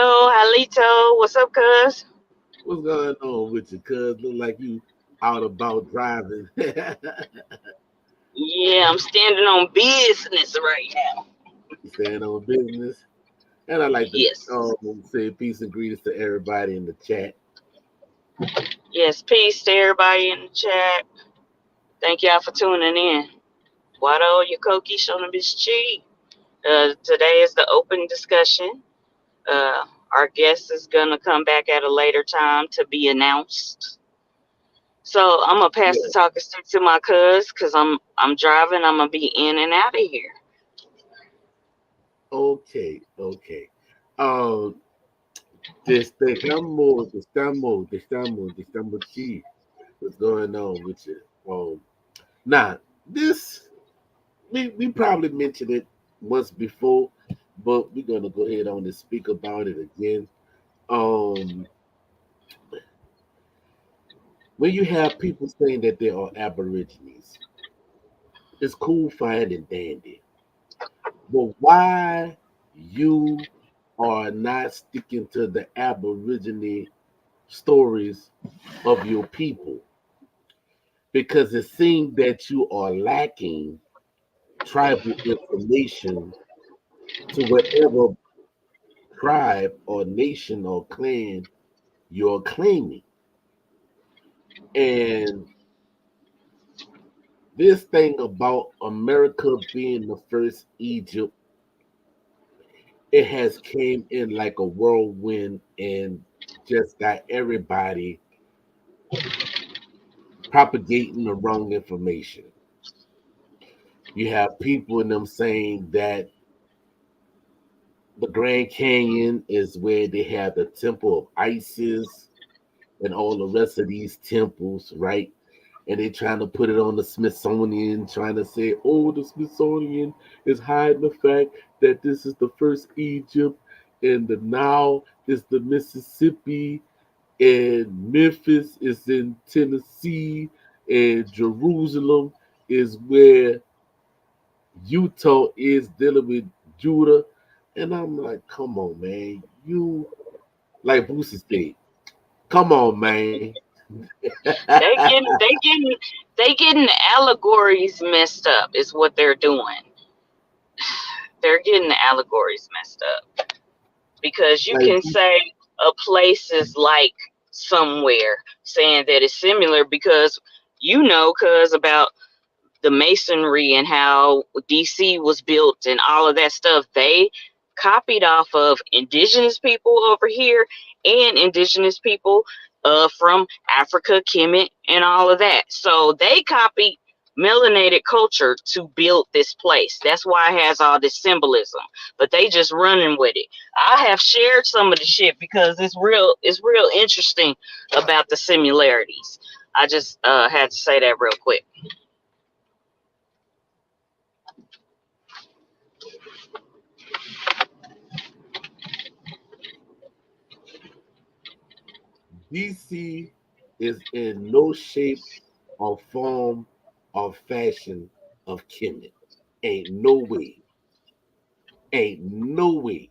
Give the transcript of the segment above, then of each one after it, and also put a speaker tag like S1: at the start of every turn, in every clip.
S1: Halito. What's up, cuz?
S2: What's going on with you, cuz? Look like you out about driving.
S1: Yeah, I'm standing on business right now.
S2: Staying on business. And I like to
S1: Yes.
S2: say peace and greetings to everybody in the chat.
S1: Yes, peace to everybody in the chat. Thank y'all for tuning in. Wado Yakoki Shonabishi. Today is the open discussion. Uh, our guest is gonna come back at a later time to be announced. So I'm gonna pass the
S2: Yeah.
S1: talking stick to my cuz because I'm driving. I'm gonna be in and out of here.
S2: Okay. Um, destamos chi. What's going on with you? Now this we probably mentioned it once before, but we're gonna go ahead on and speak about it again. Um, when you have people saying that they are aborigines, it's cool, fine, and dandy. But why you are not sticking to the aborigine stories of your people? Because it seems that you are lacking tribal information to whatever tribe or nation or clan you're claiming. And this thing about America being the first Egypt, it has came in like a whirlwind and just got everybody propagating the wrong information. You have people in them saying that the Grand Canyon is where they have the Temple of Isis and all the rest of these temples, right? And they're trying to put it on the Smithsonian, trying to say, oh, the Smithsonian is hiding the fact that this is the first Egypt, and the now is the Mississippi, and Memphis is in Tennessee, and Jerusalem is where Utah is dealing with Judah. And I'm like, come on, man. You, like Boosie said, come on, man.
S1: They getting they getting they getting the allegories messed up is what they're doing. They're getting the allegories messed up because you
S2: Like,
S1: can say a place is like somewhere, saying that it's similar because cuz about the masonry and how DC was built and all of that stuff. They copied off of indigenous people over here and indigenous people from Africa, Kemet, and all of that. So they copied melanated culture to build this place. That's why it has all this symbolism. But they just running with it. I have shared some of the shit because it's real interesting about the similarities. I just had to say that real quick.
S2: DC is in no shape or form or fashion of Kemet. Ain't no way. Ain't no way.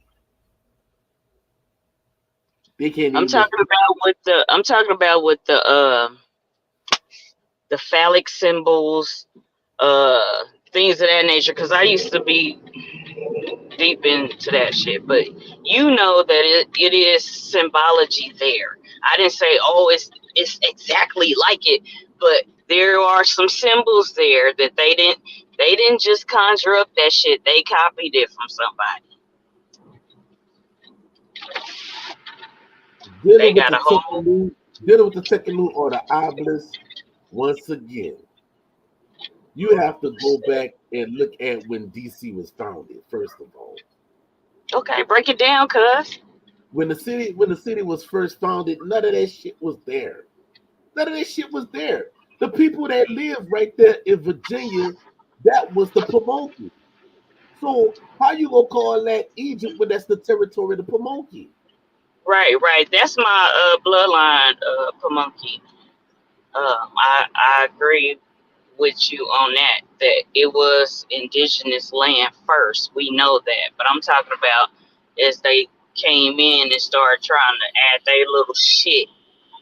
S2: They can't
S1: I'm
S2: even.
S1: talking about with the phallic symbols, uh things of that nature. Because I used to be deep into that shit, but that it is symbology there. I didn't say it's exactly like it, but there are some symbols there that they didn't just conjure up that shit. They copied it from somebody. They
S2: dealing with
S1: got
S2: the
S1: a whole
S2: Tekelu, dealing with the Tekelu or the obelisk, once again, you have to go back and look at when DC was founded. First of all,
S1: okay. Break it down, cuz.
S2: when the city was first founded, none of that shit was there. None of that shit was there. The people that lived right there in Virginia, that was the Pamunkey. So how you gonna call that Egypt when that's the territory of the Pamunkey?
S1: Right. That's my bloodline, Pamunky. I agree with you on that. That it was indigenous land first. We know that, but I'm talking about as they came in and started trying to add their little shit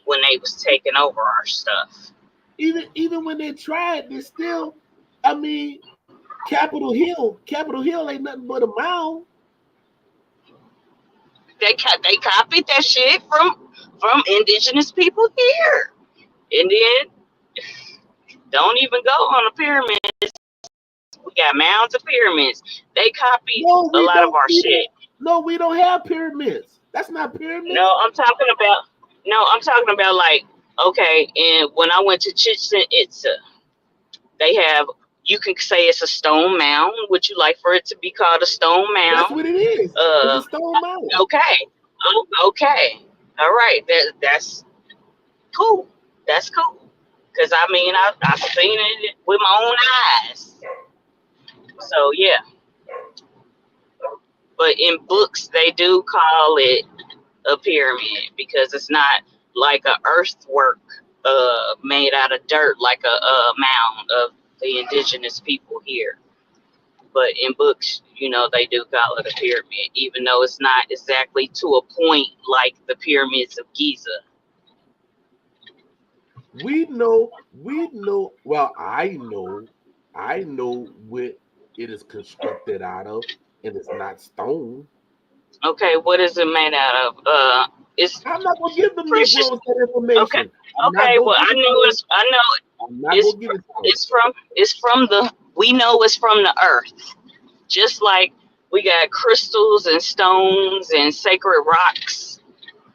S1: when they was taking over our stuff.
S2: Even when they tried, they still. I mean, Capitol Hill ain't nothing but a mound.
S1: They copied that shit from indigenous people here, and then don't even go on the pyramids. We got mounds of pyramids. They copied
S2: No,
S1: a
S2: we
S1: lot of
S2: don't.
S1: our
S2: We don't.
S1: shit.
S2: No, we don't have pyramids. That's not
S1: No,
S2: pyramids.
S1: I'm talking about. No, I'm talking about like okay. And when I went to Chichen Itza, they have. You can say it's a stone mound. Would you like for it to be called a stone
S2: That's
S1: mound?
S2: what it is. It's
S1: Uh,
S2: a stone mound.
S1: okay, okay, all right. That's cool. That's cool. Cause I mean, I've seen it with my own eyes. So yeah, but in books they do call it a pyramid because it's not like a earthwork made out of dirt like a mound of the indigenous people here. But in books, they do call it a pyramid, even though it's not exactly to a point like the pyramids of Giza.
S2: We know. Well, I know what it is constructed out of, and it's not stone.
S1: Okay, what is it made out of? It's
S2: I'm not gonna give them
S1: precious.
S2: Negroes that
S1: Okay,
S2: information. I'm not
S1: okay.
S2: gonna
S1: Well,
S2: give
S1: I
S2: it to
S1: know
S2: them. I'm not
S1: it's
S2: gonna give it to them.
S1: it's from the we know it's from the earth. Just like we got crystals and stones and sacred rocks.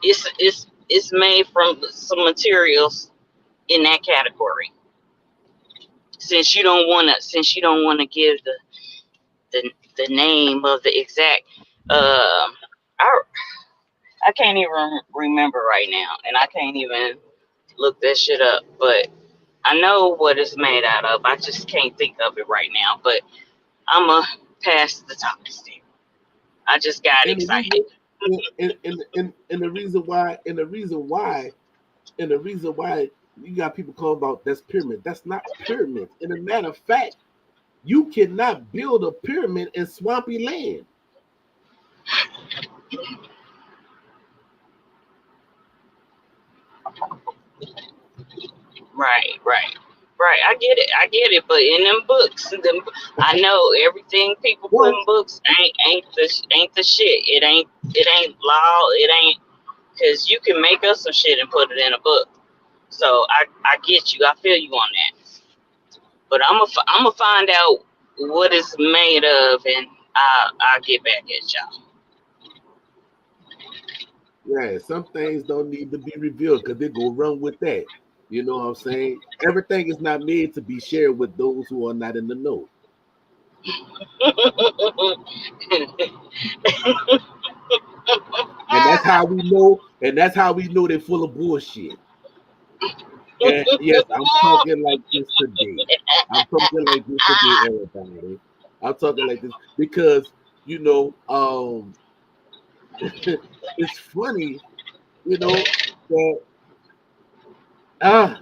S1: It's made from some materials in that category. Since you don't wanna give the the name of the exact I I can't even remember right now, and I can't even look that shit up. But I know what it's made out of. I just can't think of it right now. But I'ma pass the talking stick. I just got
S2: And the
S1: excited.
S2: reason, and the reason why, and the reason why you got people calling about that's pyramid. That's not pyramid. In a matter of fact, you cannot build a pyramid in swampy land.
S1: Right, right, right. I get it. But in them books, I know everything people put
S2: Well,
S1: in books ain't the shit. It ain't law. It ain't because you can make up some shit and put it in a book. So I get you. I feel you on that. But I'm gonna find out what it's made of, and I'll get back at y'all.
S2: yeah, some things don't need to be revealed because they go run with that. You know what I'm saying? Everything is not made to be shared with those who are not in the know. And that's how we know, and that's how we know they're full of bullshit. And yes, I'm talking like this today. I'm talking like this today, everybody. I'm talking like this because you know, it's funny, you know, that ah,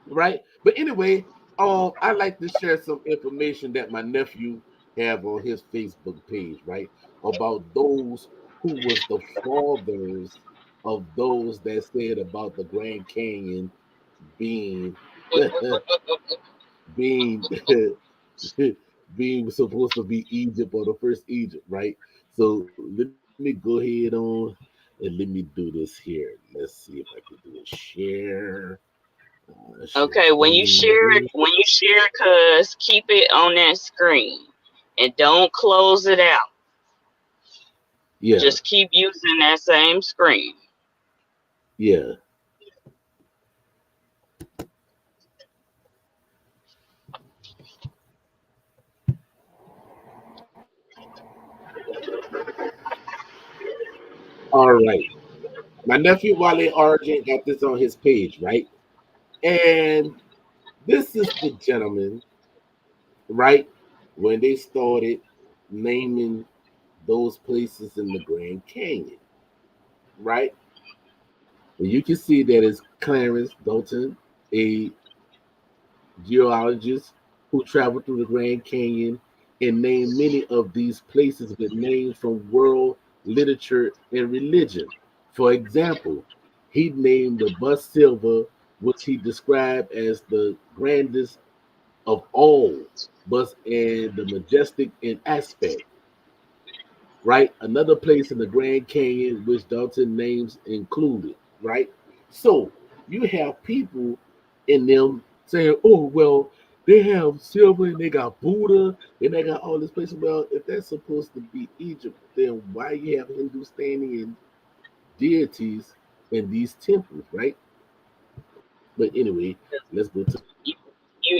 S2: right. But anyway, I like to share some information that my nephew have on his Facebook page, right, about those who was the fathers of those that said about the Grand Canyon being being being supposed to be Egypt or the first Egypt, right? So let me go ahead on and let me do this here. Let's see if I can do it. Share
S1: Okay, when you share
S2: screen.
S1: it, cuz keep it on that screen and don't close it out.
S2: Yeah,
S1: Just keep using that same screen.
S2: yeah. All right. My nephew Wale Argent got this on his page, right? And this is the gentleman, right? When they started naming those places in the Grand Canyon, right? And you can see that it's Clarence Dalton, a geologist who traveled through the Grand Canyon and named many of these places with names from world literature, and religion. For example, he named the bust silver, which he described as the grandest of all, but and the majestic in aspect, right? Another place in the Grand Canyon, which Dalton names included, right? So you have people in them saying, oh, well, they have silver and they got Buddha and they got all this place. Well, if that's supposed to be Egypt, then why you have Hindustani and deities in these temples, right? But anyway, let's go to
S1: You,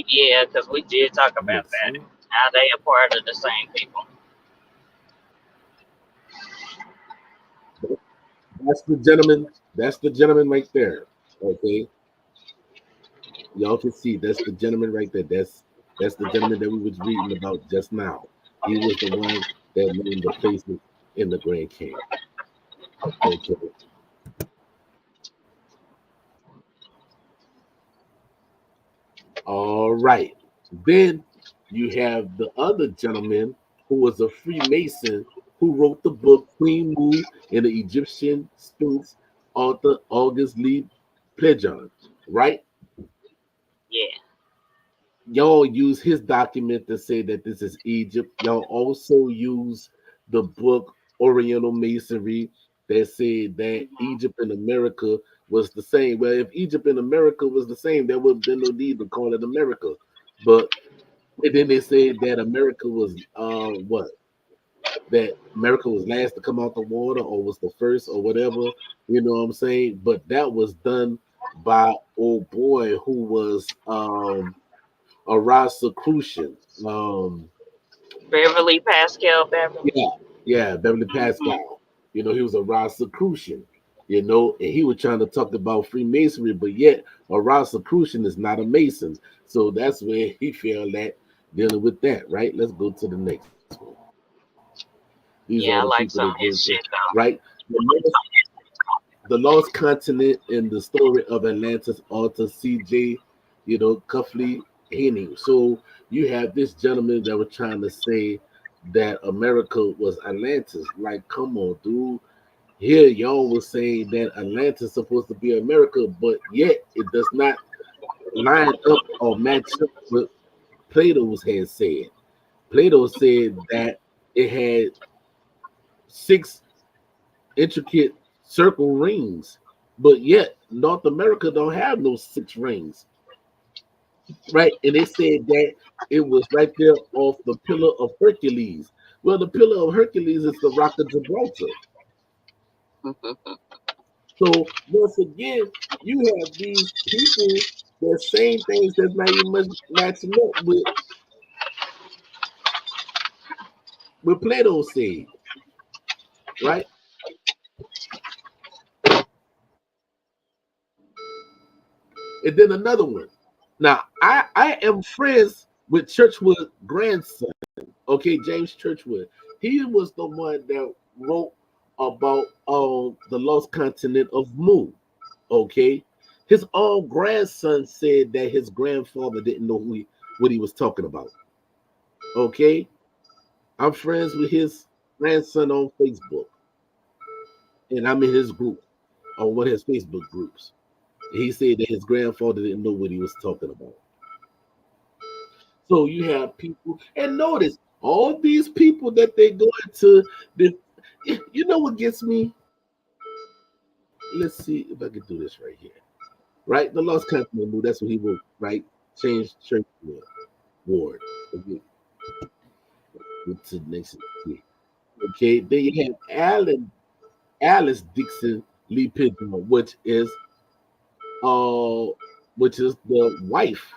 S1: yeah, because we did talk
S2: the
S1: about
S2: next
S1: that.
S2: one.
S1: How they are part of the same people.
S2: That's the gentleman. That's the gentleman right there. Okay, y'all can see that's the gentleman right there. That's the gentleman that we was reading about just now. He was the one that named the places in the Grand Canyon. Okay. All right. Then you have the other gentleman who was a Freemason who wrote the book Queen Mu and the Egyptian Sphinx, author August Lee Plejon, right?
S1: Yeah.
S2: Y'all use his document to say that this is Egypt. Y'all also use the book Oriental Masonry that said that Egypt and America was the same. Well, if Egypt and America was the same, there would have been no need to call it America. But and then they said that America was what? That America was last to come out the water or was the first or whatever, you know what I'm saying? But that was done by old boy who was a Rosicrucian.
S1: Beverly Pascal Beverly.
S2: Yeah, yeah, Beverly
S1: Hmm.
S2: Pascal. You know, he was a Rosicrucian. You know, and he was trying to talk about Freemasonry, but yet a Rosicrucian is not a Mason. So that's where he failed at dealing with that, right? Let's go to the next one. These are the
S1: Yeah,
S2: people
S1: I
S2: that
S1: like
S2: go
S1: some of
S2: to,
S1: his shit
S2: right?
S1: though.
S2: The lost continent and the story of Atlantis, author C.J. Cuffley Henning. So you have this gentleman that was trying to say that America was Atlantis. Like, come on, dude. Here, y'all was saying that Atlantis is supposed to be America, but yet it does not line up or match up with Plato's had said. Plato said that it had six intricate circle rings, but yet North America don't have no six rings, right? And they said that it was right there off the Pillar of Hercules. Well, the Pillar of Hercules is the Rock of Gibraltar. So once again, you have these people that saying things that's not even much matching up with Plato said, right? And then another one. Now, I am friends with Churchwood grandson. Okay, James Churchwood. He was the one that wrote about the lost continent of Mu. Okay, his own grandson said that his grandfather didn't know what he was talking about. Okay, I'm friends with his grandson on Facebook, and I'm in his group on one of his Facebook groups. He said that his grandfather didn't know what he was talking about. So you have people, and notice all these people that they go into. The, you know what gets me? Let's see if I can do this right here. Right, the Lost Continent. That's what he wrote. Right, change church ward. Okay, go to the next. One. Okay, then you have Alice Dixon Lee Pigeon, uh, which is the wife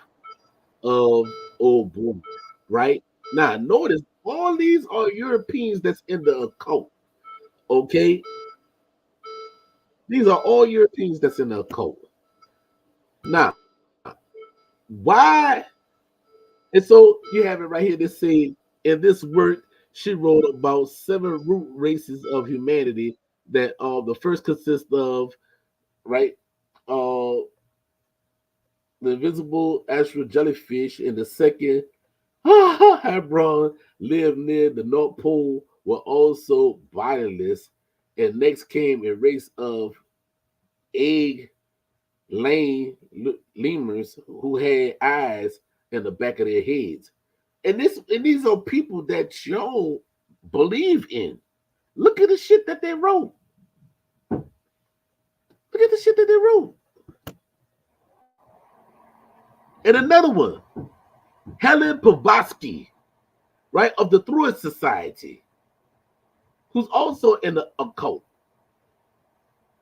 S2: of old boy. Right now, notice all these are Europeans that's in the occult. Okay, these are all Europeans that's in the occult. Now, why? And so you have it right here. They say in this work, she wrote about seven root races of humanity that the first consists of, right, uh, the invisible astral jellyfish, and the second, Hebron, lived near the North Pole, were also bodiless. and next came a race of egg laying lemurs who had eyes in the back of their heads. And these are people that y'all believe in. Look at the shit that they wrote. Look at the shit that they wrote. And another one, Helen Blavatsky, right, of the Druid Society, who's also in the occult.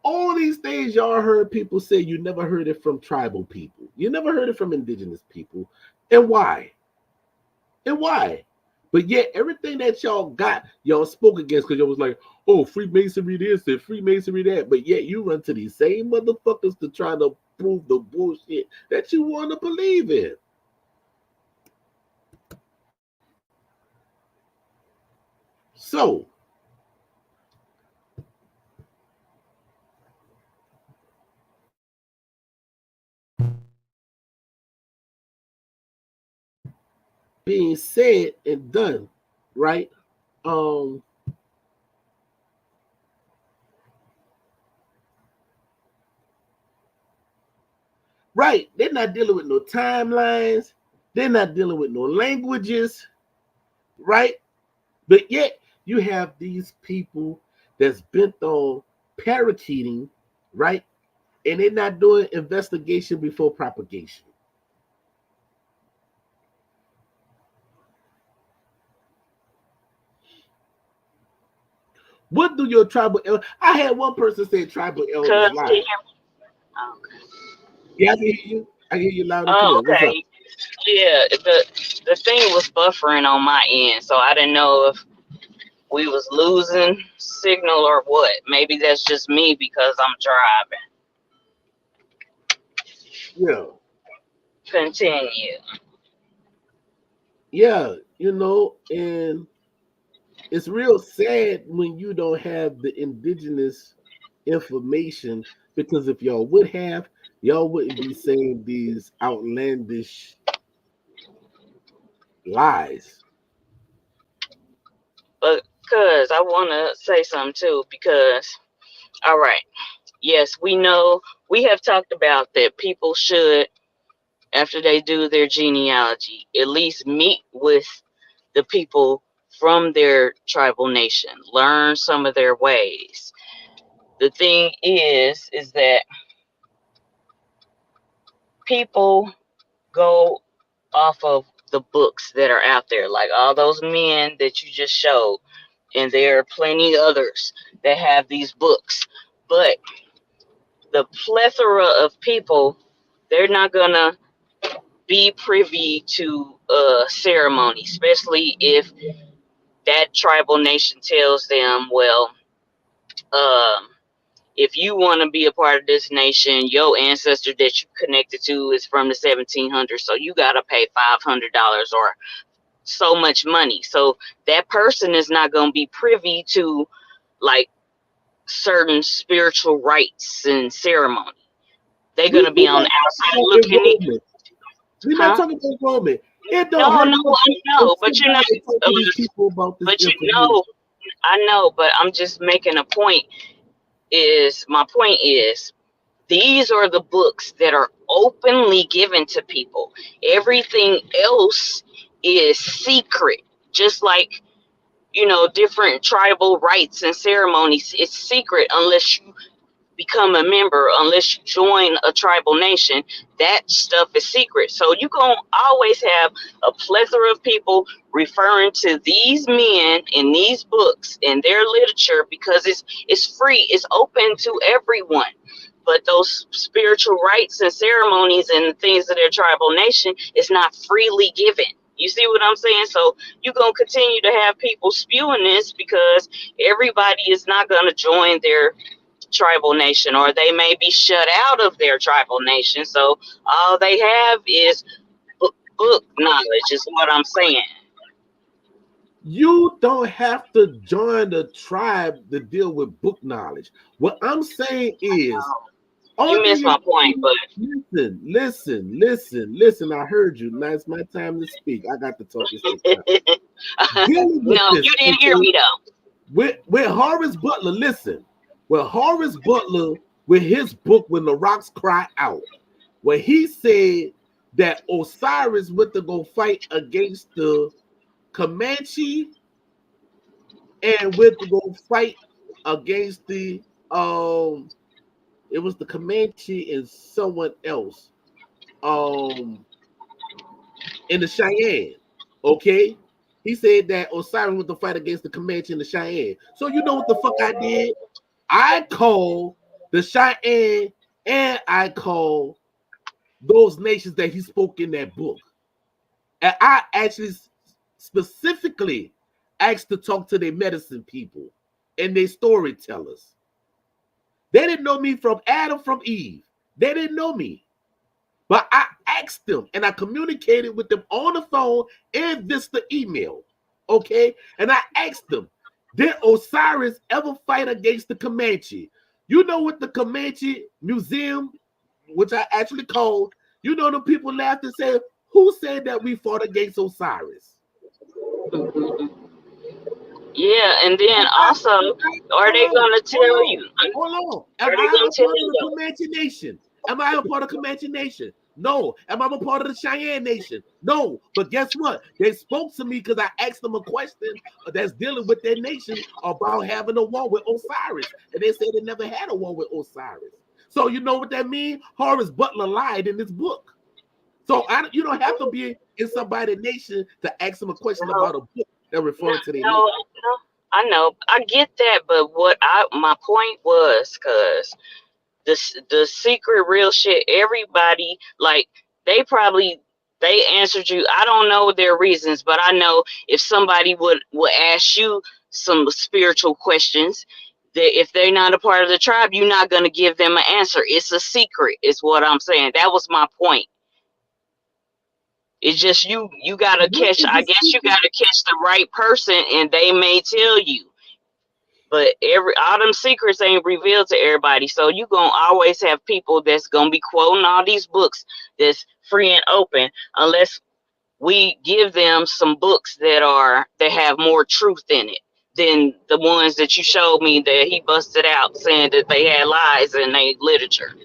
S2: All these things y'all heard people say, you never heard it from tribal people. You never heard it from indigenous people. And why? And why? But yet everything that y'all got, y'all spoke against because y'all was like, oh, Freemasonry this and Freemasonry that. But yet you run to these same motherfuckers to try to prove the bullshit that you want to believe in. So, being said and done, right? Right, they're not dealing with no timelines, they're not dealing with no languages, right? But yet you have these people that's bent on parakeeting, right? And they're not doing investigation before propagation. What do your tribal elders? I had one person say tribal elders
S1: Cause
S2: lie.
S1: okay.
S2: Yeah, I can hear you. I hear you loud and
S1: Oh,
S2: clear. What's up?
S1: okay. Yeah, the thing was buffering on my end, so I didn't know if we was losing signal or what. Maybe that's just me because I'm driving.
S2: Yeah.
S1: Continue.
S2: Yeah, and it's real sad when you don't have the indigenous information because if y'all would have, y'all wouldn't be saying these outlandish lies.
S1: But cause I wanna say something too, because all right, yes, we know we have talked about that people should, after they do their genealogy, at least meet with the people from their tribal nation, learn some of their ways. The thing is that people go off of the books that are out there, like all those men that you just showed, and there are plenty others that have these books. But the plethora of people, they're not gonna be privy to ceremony, especially if that tribal nation tells them, well, um, if you want to be a part of this nation, your ancestor that you connected to is from the 1700s, so you got to pay $500 or so much money. So that person is not going to be privy to like certain spiritual rites and ceremony. They're going to be
S2: We're
S1: on
S2: not
S1: the outside
S2: talking about
S1: looking in.
S2: enrollment. We're not
S1: Huh?
S2: talking about enrollment. It don't
S1: No,
S2: hurt
S1: no,
S2: nothing
S1: I
S2: to
S1: know,
S2: sit
S1: but
S2: down and talk to these people about this
S1: but you
S2: information.
S1: know, I know, but I'm just making a point. My point is these are the books that are openly given to people. Everything else is secret. Just like, different tribal rites and ceremonies, it's secret unless you become a member, unless you join a tribal nation. That stuff is secret. So you're going to always have a plethora of people referring to these men in these books in their literature because it's free, it's open to everyone. But those spiritual rites and ceremonies and the things of their tribal nation is not freely given. You see what I'm saying? So you're going to continue to have people spewing this because everybody is not going to join their tribal nation, or they may be shut out of their tribal nation. So all they have is book knowledge, is what I'm saying.
S2: You don't have to join the tribe to deal with book knowledge. What I'm saying is,
S1: You
S2: all
S1: missed
S2: thing
S1: my point, but
S2: listen. I heard you. Now it's my time to speak. I got the talking stick now. Dealing with
S1: no,
S2: this
S1: you didn't hear me though.
S2: with Horace Butler. Listen, Well, Horace Butler, with his book When the Rocks Cry Out, where he said that Osiris went to go fight against the Comanche and went to go fight against the it was the Comanche and someone else in the Cheyenne. Okay, he said that Osiris went to fight against the Comanche and the Cheyenne. So you know what the fuck I did? I called the Cheyenne and I called those nations that he spoke in that book. And I actually specifically asked to talk to their medicine people and their storytellers. They didn't know me from Adam from Eve. They didn't know me. But I asked them and I communicated with them on the phone and Vista email. Okay? And I asked them, did Osiris ever fight against the Comanche? You know what the Comanche Museum, which I actually called, you know, the people laughed and said, who said that we fought against Osiris?
S1: Yeah, and then also, are they going to tell you?
S2: Hold on. Am I a part of the Comanche Nation? Am I a part of the Comanche Nation? No. Am I a part of the Cheyenne Nation? No. But guess what? They spoke to me because I asked them a question that's dealing with their nation about having a war with Osiris. And they said they never had a war with Osiris. So you know what that means? Horace Butler lied in this book. So you don't have to be in somebody's nation to ask them a question about a book that refers to their nation.
S1: I know. I get that, but my point was, because the secret real shit, everybody, like, they answered you. I don't know their reasons, but I know if somebody would ask you some spiritual questions, that if they're not a part of the tribe, you're not going to give them an answer. It's a secret, is what I'm saying. That was my point. It's just you gotta catch. I guess you gotta catch the right person, and they may tell you. But all them secrets ain't revealed to everybody. So you gonna always have people that's gonna be quoting all these books that's free and open, unless we give them some books that have more truth in it than the ones that you showed me that he busted out saying that they had lies in their literature.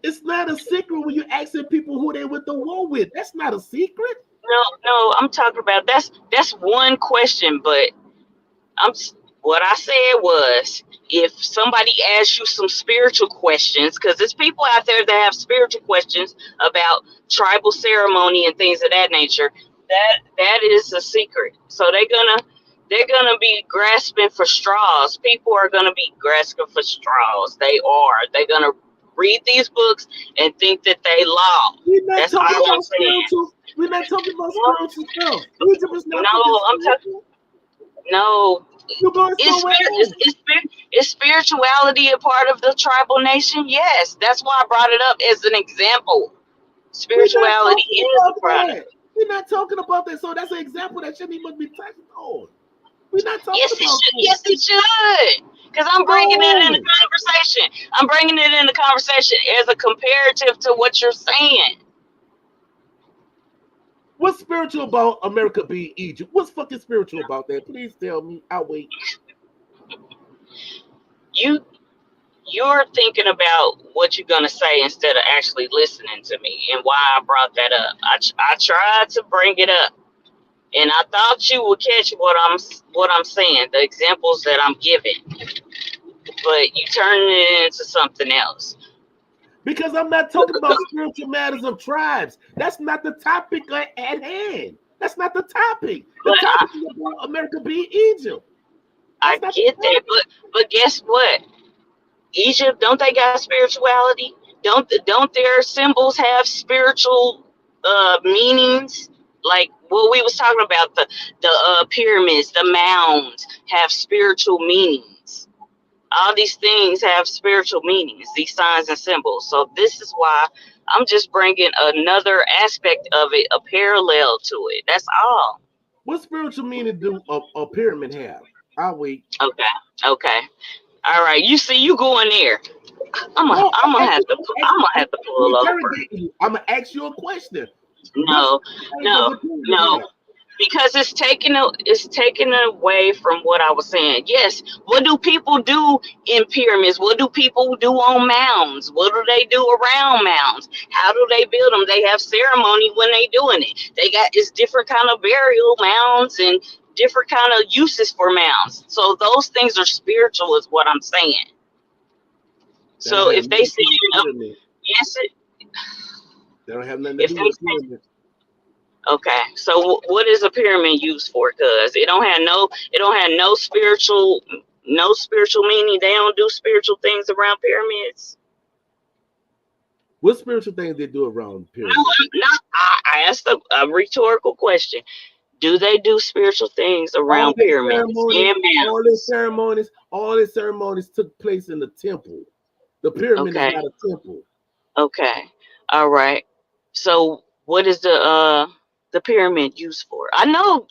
S2: It's not a secret when you're asking people who they went to war with. That's not a secret.
S1: No, I'm talking about that's one question, but what I said was, if somebody asks you some spiritual questions, because there's people out there that have spiritual questions about tribal ceremony and things of that nature, that is a secret. So they're gonna be grasping for straws. People are gonna be grasping for straws. They're gonna read these books and think that they law. That's all I'm saying.
S2: We're not talking about spiritual stuff.
S1: No. Is spirituality a part of the tribal nation? Yes. That's why I brought it up as an example. Spirituality is a product.
S2: We're not talking about that. So that's an example that shouldn't even be touched on. We're not talking about that.
S1: Yes, it should. Because I'm bringing it in the conversation. I'm bringing it in the conversation as a comparative to what you're saying.
S2: What's spiritual about America being Egypt? What's fucking spiritual about that? Please tell me. I'll wait.
S1: You're thinking about what you're gonna say instead of actually listening to me, and why I brought that up. I tried to bring it up, and I thought you would catch what I'm saying, the examples that I'm giving, but you turn it into something else.
S2: Because I'm not talking about spiritual matters of tribes. That's not the topic at hand. That's not the topic. The topic is about America being Egypt.
S1: I get that, but guess what? Egypt, don't they got spirituality? Don't their symbols have spiritual meanings? Like what we was talking about, the pyramids, the mounds have spiritual meanings. All these things have spiritual meanings, these signs and symbols. So this is why I'm just bringing another aspect of it, a parallel to it. That's all.
S2: What spiritual meaning do a pyramid have? I'll wait.
S1: Okay. All right. You see, you going there. I'm gonna have to pull over.
S2: I'm gonna ask you a question.
S1: No. because it's taken away from what I was saying. Yes, what do people do in pyramids? What do people do on mounds? What do they do around mounds? How do they build them? They have ceremony when they doing it. They got it's different kind of burial mounds and different kind of uses for mounds. So those things are spiritual, is what I'm saying.
S2: That don't
S1: So
S2: have
S1: if they
S2: nothing to
S1: say,
S2: do with pyramid.
S1: yes,
S2: That don't have nothing to
S1: if
S2: do
S1: they
S2: with
S1: say
S2: pyramid.
S1: okay, so what is a pyramid used for? Because it don't have no spiritual meaning. They don't do spiritual things around pyramids.
S2: What spiritual things they do around
S1: No,
S2: pyramid?
S1: I asked a rhetorical question. Do they do spiritual things
S2: All
S1: around
S2: their
S1: pyramids
S2: ceremonies,
S1: and mounds?
S2: all their ceremonies took place in the temple. The pyramid is
S1: Okay,
S2: not a temple.
S1: okay, all right. So what is the pyramid used for? I know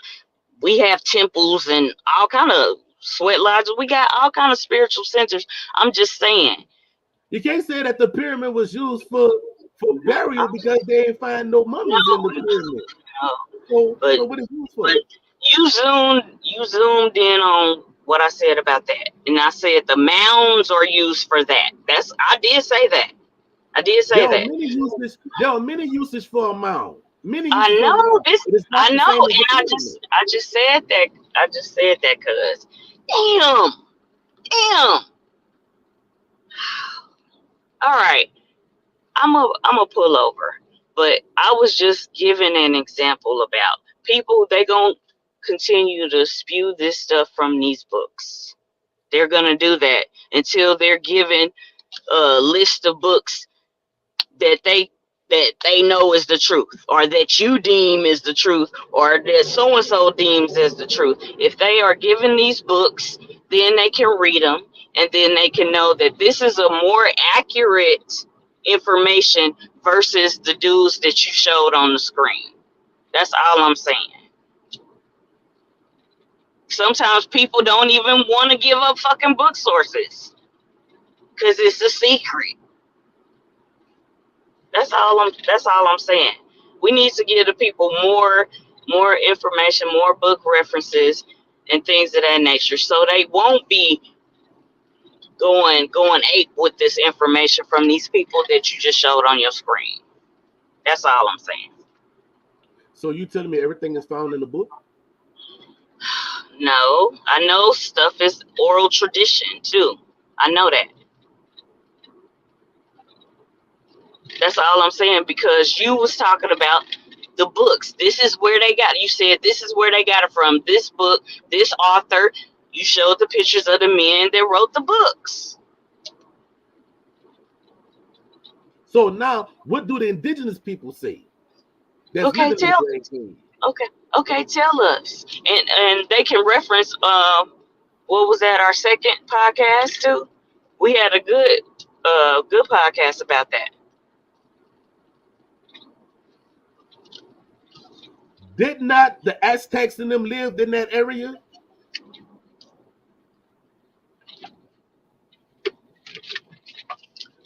S1: we have temples and all kind of sweat lodges. We got all kind of spiritual centers. I'm just saying.
S2: You can't say that the pyramid was used for burial because they didn't find no mummies in the
S1: No,
S2: pyramid.
S1: no, but
S2: So what is it used
S1: but
S2: for?
S1: you zoomed in on what I said about that, and I said the mounds are used for that. I did say that. I did say that.
S2: There are many uses for a mound. Many
S1: I
S2: uses for a
S1: know
S2: mound.
S1: this.
S2: It is
S1: I
S2: not the
S1: know,
S2: same as the
S1: and
S2: pyramid.
S1: I just said that. I just said that because, damn, damn. All right, I'm a pull over, but I was just giving an example about people. They gonna continue to spew this stuff from these books. They're gonna do that until they're given a list of books that they know is the truth, or that you deem is the truth, or that so and so deems as the truth. If they are given these books, then they can read them, and then they can know that this is a more accurate information versus the dudes that you showed on the screen. That's all I'm saying. Sometimes people don't even want to give up fucking book sources because it's a secret. That's all I'm saying. We need to give the people more information, more book references and things of that nature, so they won't be going ape with this information from these people that you just showed on your screen. That's all I'm saying.
S2: So you telling me everything is found in the book?
S1: No, I know stuff is oral tradition too. I know that. That's all I'm saying, because you was talking about the books. This is where they got it. You said this is where they got it from. This book, this author. You showed the pictures of the men that wrote the books.
S2: So now, what do the indigenous people say that's
S1: Okay,
S2: living in the
S1: tell
S2: Grand Canyon?
S1: okay, tell us. And they can reference what was that, our second podcast too? We had a good podcast about that.
S2: Did not the Aztecs and them lived in that area?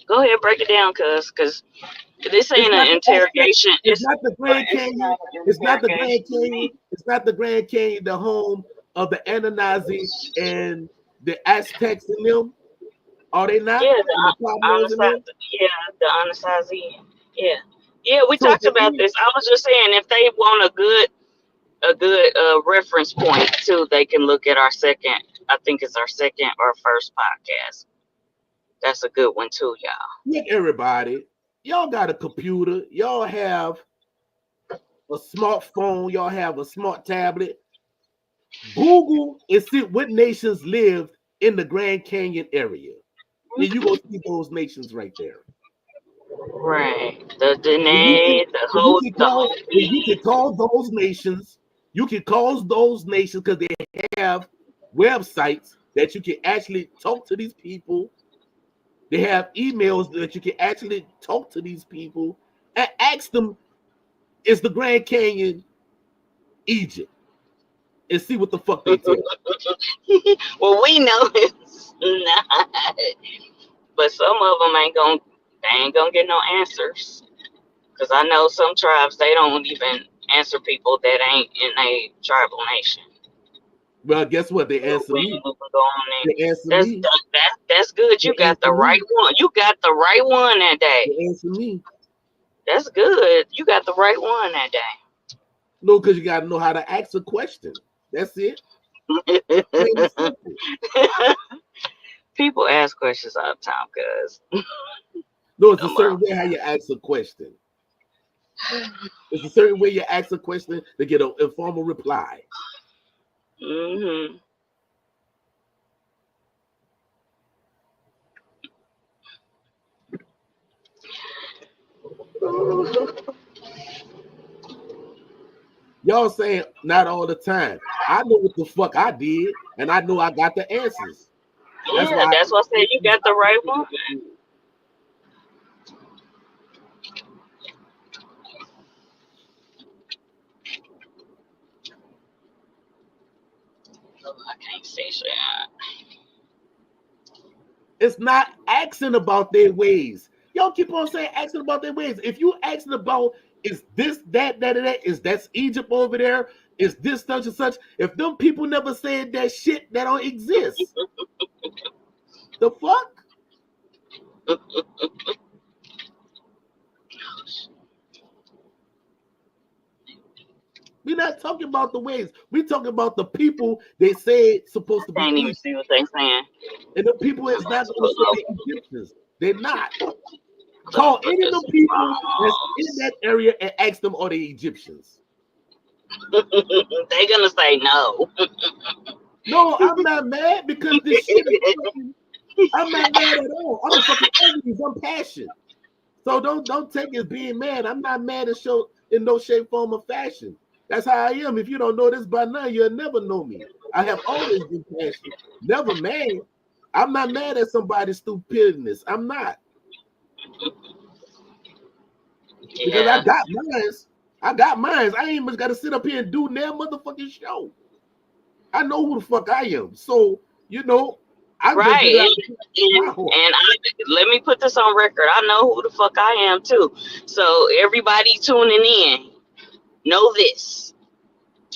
S1: Go ahead, break it down, cause this
S2: It's
S1: ain't
S2: not
S1: an
S2: the Aztec.
S1: interrogation.
S2: It's not the Grand
S1: It's
S2: Canyon.
S1: not an
S2: It's not the Grand
S1: interrogation to
S2: Canyon.
S1: me.
S2: It's not the Grand Canyon, the home of the Anunnaki and the Aztecs and them. Are they not?
S1: Yeah,
S2: And the Pablos and them.
S1: yeah, the Anasazi. Yeah, yeah, we
S2: So
S1: talked
S2: for
S1: about
S2: any,
S1: this. I was just saying, if they want a good reference point too, they can look at our second. I think it's our second or first podcast. That's a good one too, y'all.
S2: look, everybody, y'all got a computer. Y'all have a smartphone. Y'all have a smart tablet. Google and see what nations lived in the Grand Canyon area. And you go see those nations right there.
S1: Right. The
S2: And you can,
S1: Dene,
S2: and you can
S1: the
S2: call and you can
S1: Hopi.
S2: call those nations. You can call those nations because they have websites that you can actually talk to these people. They have emails that you can actually talk to these people and ask them, is the Grand Canyon Egypt? And see what the fuck they tell.
S1: Well, we know it's not, but some of them they ain't gonna get no answers. Cause I know some tribes they don't even answer people that ain't in a tribal nation.
S2: Well, guess what? They answer
S1: When
S2: me.
S1: you can go on there.
S2: They answer me.
S1: That's good.
S2: They
S1: You got
S2: answer
S1: the right
S2: me.
S1: one. You got the right one that day.
S2: They answer me.
S1: That's good. You got the right one that
S2: No, because you got to know how to ask a question. That's it. Plain and
S1: day.
S2: simple.
S1: People ask questions all the time, cuz.
S2: No, it's a certain way how you ask a question. It's a certain way you ask a question to get an informal reply.
S1: Mm-hmm.
S2: Y'all saying not all the time. I know what the fuck I did, and I know I got the answers. That's
S1: Yeah,
S2: why
S1: that's why I said you got the right one. I can't say shit.
S2: it's not asking about their ways. Y'all keep on saying asking about their ways. If you asking about is this, that, is that's Egypt over there, is this such and such, if them people never said that shit, that don't exist. The fuck? We're not talking about the ways. We're talking about the people they say supposed to
S1: I
S2: be
S1: can't even
S2: Egypt.
S1: see what they saying.
S2: And the people
S1: I'm
S2: is
S1: about
S2: not
S1: to
S2: going to
S1: pull
S2: say
S1: up.
S2: they're Egyptians. They're not.
S1: Let me
S2: Call
S1: put
S2: any of
S1: this
S2: the
S1: in
S2: people that's in
S1: phones.
S2: that area and ask them, are they Egyptians?
S1: They gonna say no.
S2: No, I'm not mad because this shit is fucking, I'm not mad at all. I'm a fucking angry. I'm passionate. So don't take it as being mad. I'm not mad in no shape, form, or fashion. That's how I am. If you don't know this by now, you'll never know me. I have always been passionate. Never mad. I'm not mad at somebody's stupidness. I'm not. Because I
S1: Yeah.
S2: got mine. I got mine. I ain't even got to sit up here and do their motherfucking show. I know who the fuck I am. So, I'm just
S1: Right.
S2: giving out my horse.
S1: And let me put this on record. I know who the fuck I am too. So everybody tuning in, know this.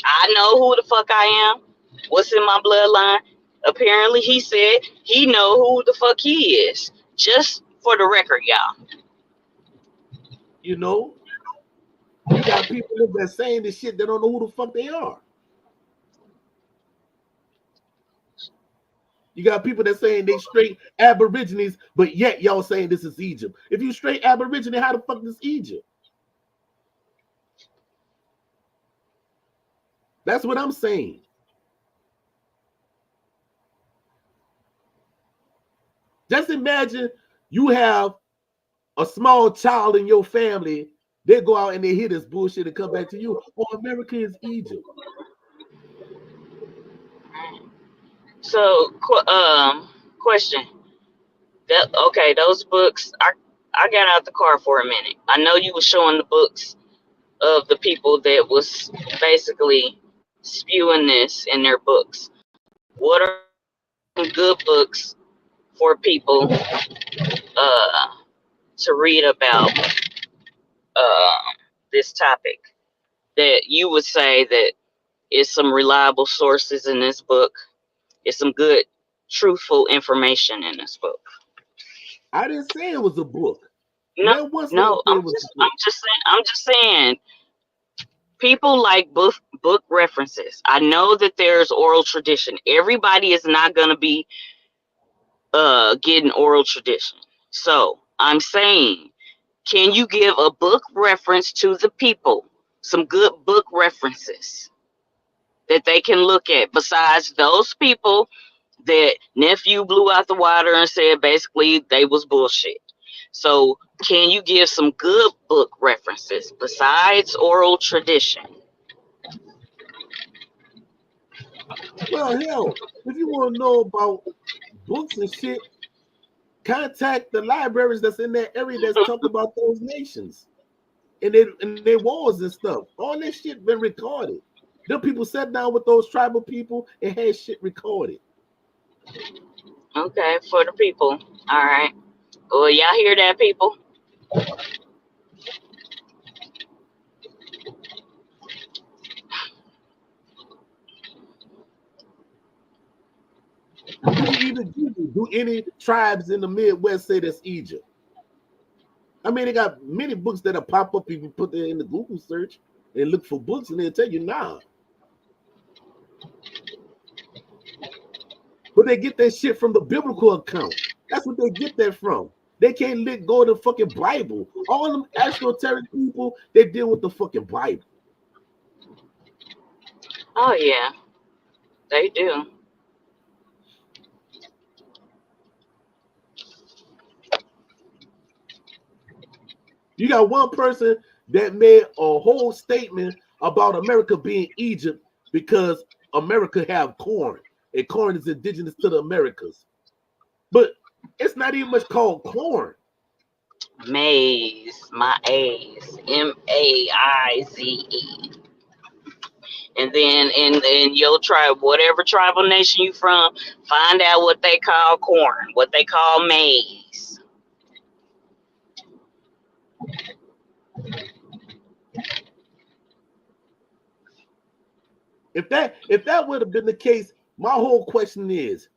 S1: I know who the fuck I am. What's in my bloodline? Apparently, he said he know who the fuck he is. Just for the record, y'all.
S2: You know, you got people that saying this shit that don't know who the fuck they are. You got people that saying they straight Aborigines, but yet y'all saying this is Egypt. If you straight Aborigine, how the fuck is Egypt? That's what I'm saying. Just imagine you have a small child in your family. They go out and they hear this bullshit and come back to you. Oh, America is Egypt.
S1: So, question. Okay, those books. I got out the car for a minute. I know you were showing the books of the people that was basically spewing this in their books. What are some good books for people to read about uh, this topic that you would say that is some reliable sources in this book? Is some good, truthful information in this book?
S2: I didn't say it was a book.
S1: No,
S2: Never once did I
S1: no.
S2: say it was a
S1: I'm
S2: book.
S1: just saying. I'm just saying. People like book references. I know that there's oral tradition. Everybody is not gonna be getting oral tradition. So I'm saying, can you give a book reference to the people? Some good book references that they can look at besides those people that nephew blew out the water and said basically they was bullshit. So can you give some good book references besides oral tradition?
S2: Well, hell, if you want to know about books and shit, contact the libraries that's in that area that's talking about those nations and their wars and stuff. All that shit been recorded. Them people sat down with those tribal people and had shit recorded.
S1: Okay, for the people. All right. Well, y'all hear that, people?
S2: Even do any tribes in the Midwest say that's Egypt? I mean, they got many books that'll pop up if you put that in the Google search and look for books, and they'll tell you nah. But they get that shit from the biblical account. That's what they get that from. They can't let go of the fucking Bible. All them esoteric people, they deal with the fucking Bible.
S1: Oh yeah, they do.
S2: You got one person that made a whole statement about America being Egypt because America have corn, and corn is indigenous to the Americas. But it's not even much called corn.
S1: Maize, my A's, Maize. And then in your tribe, whatever tribal nation you from, find out what they call corn, what they call maize.
S2: If that would have been the case, my whole question is,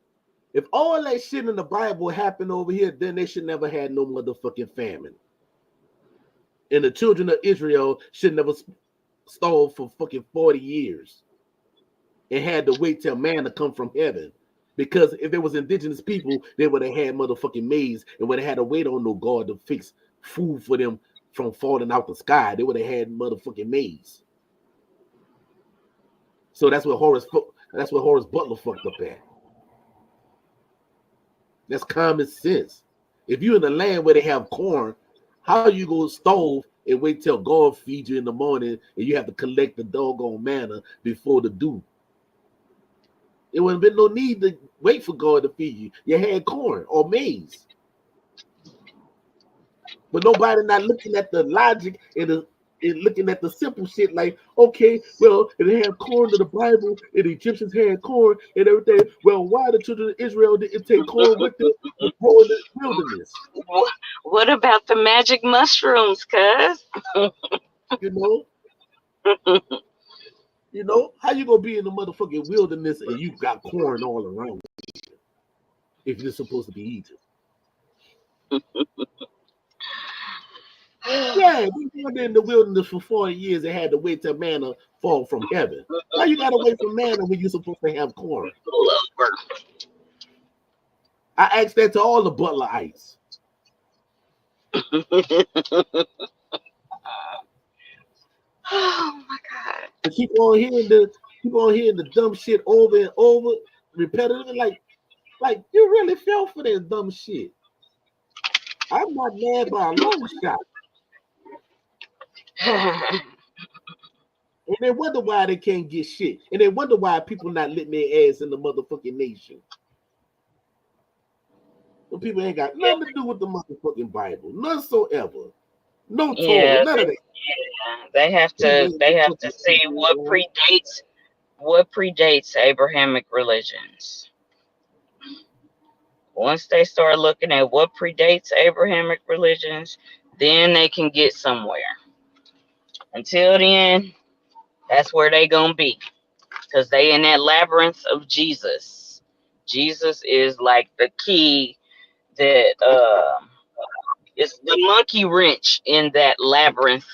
S2: if all that shit in the Bible happened over here, then they should never had no motherfucking famine. And the children of Israel should never starve for fucking 40 years and had to wait till manna come from heaven. Because if there was indigenous people, they would have had motherfucking maize and would have had to wait on no God to fix food for them from falling out the sky. They would have had motherfucking maize. So that's what Horace Butler fucked up at. That's common sense. If you're in a land where they have corn, how you go starve and wait till God feeds you in the morning and you have to collect the doggone manna before the dew? It wouldn't have been no need to wait for God to feed you. You had corn or maize. But nobody not looking at the logic and looking at the simple shit like, okay, well, if they have corn in the Bible and the Egyptians had corn and everything, well, why the children of Israel didn't take corn with them and grow in the wilderness?
S1: What about the magic mushrooms, cuz?
S2: You know? You know, how you gonna be in the motherfucking wilderness and you got corn all around if you're supposed to be Egypt? Yeah, we were in the wilderness for 40 years and had to wait till manna fall from heaven. Why you gotta wait for manna when you're supposed to have corn? I asked that to all the Butlerites.
S1: Oh my God.
S2: To keep on hearing the dumb shit over and over, repetitive, like you really fell for that dumb shit. I'm not mad by a long shot. And they wonder why they can't get shit. And they wonder why people not letting their ass in the motherfucking nation. When people ain't got nothing to do with the motherfucking Bible. None so ever. No Torah,
S1: Yeah,
S2: none of that.
S1: they have to see what predates Abrahamic religions. Once they start looking at what predates Abrahamic religions, then they can get somewhere. Until then, that's where they gonna be, because they in that labyrinth of Jesus. Jesus is like the key that it's the monkey wrench in that labyrinth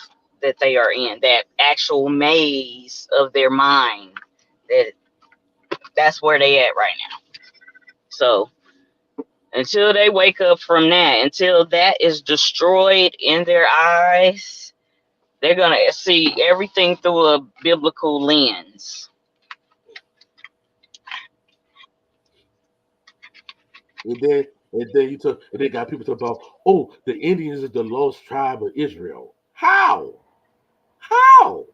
S1: that they are in, that actual maze of their mind. That's where they at right now. So until they wake up from that, until that is destroyed in their eyes, they're gonna see everything through a biblical lens.
S2: And then they got people talking about, oh, the Indians is the lost tribe of Israel. How? How?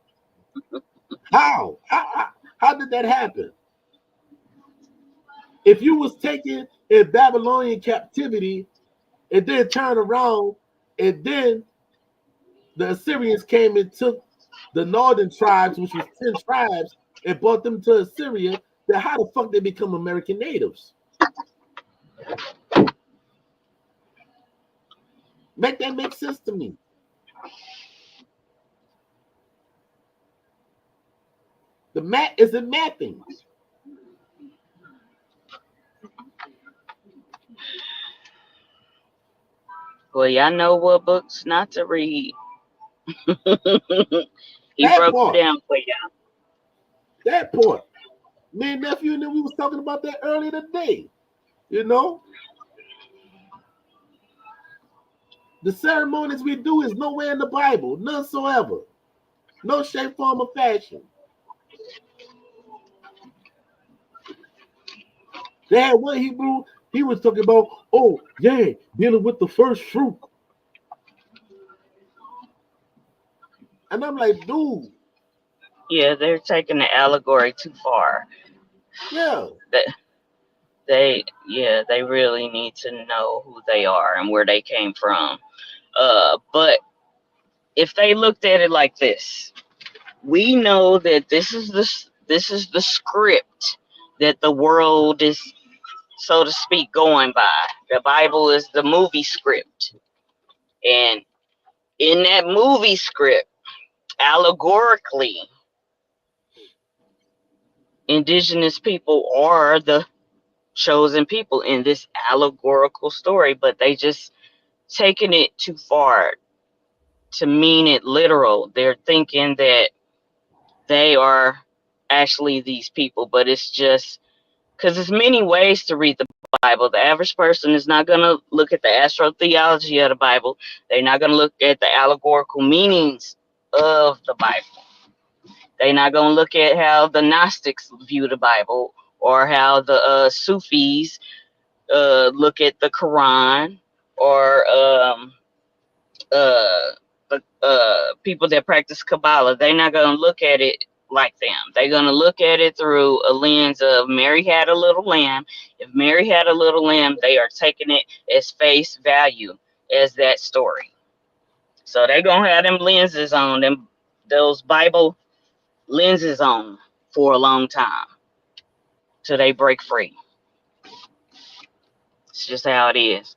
S2: How did that happen? If you was taken in Babylonian captivity and then turned around and then the Assyrians came and took the northern tribes, which was 10 tribes, and brought them to Assyria, then how the fuck they become American natives? Make that make sense to me. The map isn't mapping.
S1: Well, y'all know what books not to read. He
S2: That
S1: broke it
S2: part,
S1: down for y'all.
S2: that part. Me and nephew and then we was talking about that earlier today. You know, the ceremonies we do is nowhere in the Bible, none so ever. No shape, form, or fashion. They had one Hebrew, he was talking about, oh, yeah, dealing with the first fruit. And I'm like, dude,
S1: Yeah, they're taking the allegory too far.
S2: yeah,
S1: That they really need to know who they are and where they came from. But if they looked at it like this, we know that this is the script that the world is, so to speak, going by. The Bible is the movie script, and in that movie script, allegorically, indigenous people are the chosen people in this allegorical story, but they just taking it too far to mean it literal. They're thinking that they are actually these people, but it's just because there's many ways to read the Bible. The average person is not going to look at the astrotheology of the Bible. They're not going to look at the allegorical meanings of the Bible. They're not going to look at how the Gnostics view the Bible or how the Sufis look at the Quran, or the people that practice Kabbalah. They're not going to look at it like them. They're going to look at it through a lens of Mary had a little lamb. If Mary had a little lamb, they are taking it as face value as that story. So they're going to have them lenses on, them those Bible lenses on for a long time till they break free. It's just how it is.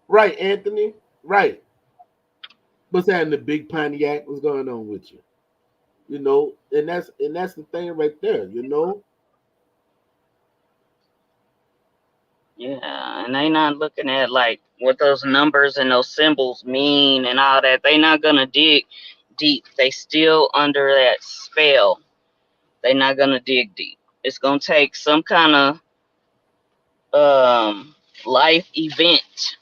S2: right, Anthony, right. What's happening, the big Pontiac? What's going on with you? You know, and that's the thing right there. You know,
S1: Yeah, and they not looking at like what those numbers and those symbols mean and all that. They not gonna dig deep. They still under that spell. They not gonna dig deep. It's gonna take some kind of life event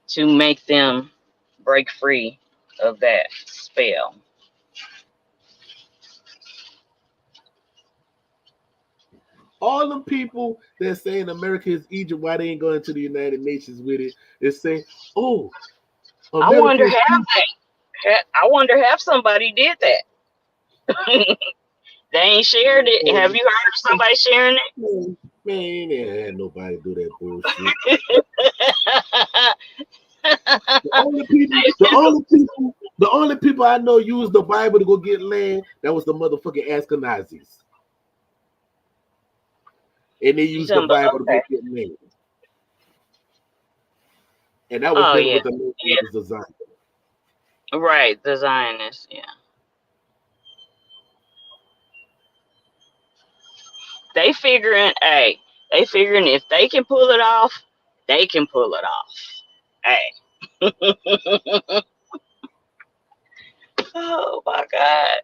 S1: to make them break free of that spell.
S2: all them people that saying America is Egypt, why they ain't going to the United Nations with it, is saying, oh,
S1: I
S2: America
S1: wonder
S2: is
S1: have
S2: Egypt.
S1: I wonder have somebody did that. They ain't shared it. Have you heard of somebody sharing
S2: Man, ain't nobody do that bullshit.
S1: it?
S2: The only people I know use the Bible to go get land. That was the motherfucking Ashkenazis, and they
S1: You
S2: used the
S1: talking about,
S2: Bible to
S1: okay?
S2: go get land, and that was
S1: Oh
S2: dealing
S1: yeah,
S2: with the land
S1: yeah,
S2: that was designed.
S1: right. The Zionists, yeah. They figuring, hey, they figuring if they can pull it off, they can pull it off. Hey. Oh my God.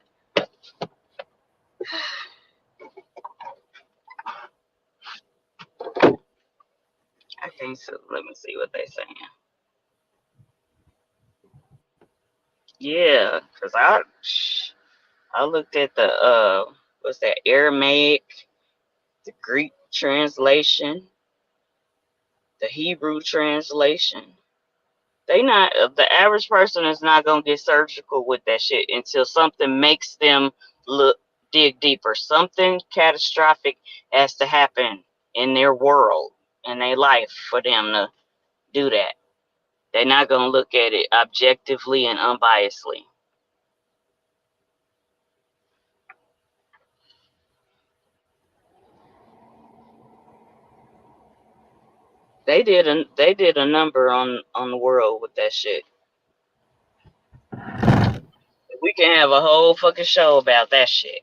S1: I can't see. Let me see what they saying. Yeah, cause I looked at the what's that, Aramaic, the Greek translation, the Hebrew translation. They not the average person is not gonna get surgical with that shit until something makes them look dig deeper. Something catastrophic has to happen in their world, in their life, for them to do that. They're not gonna look at it objectively and unbiasedly. They did a number on the world with that shit. can have a whole fucking show about that shit.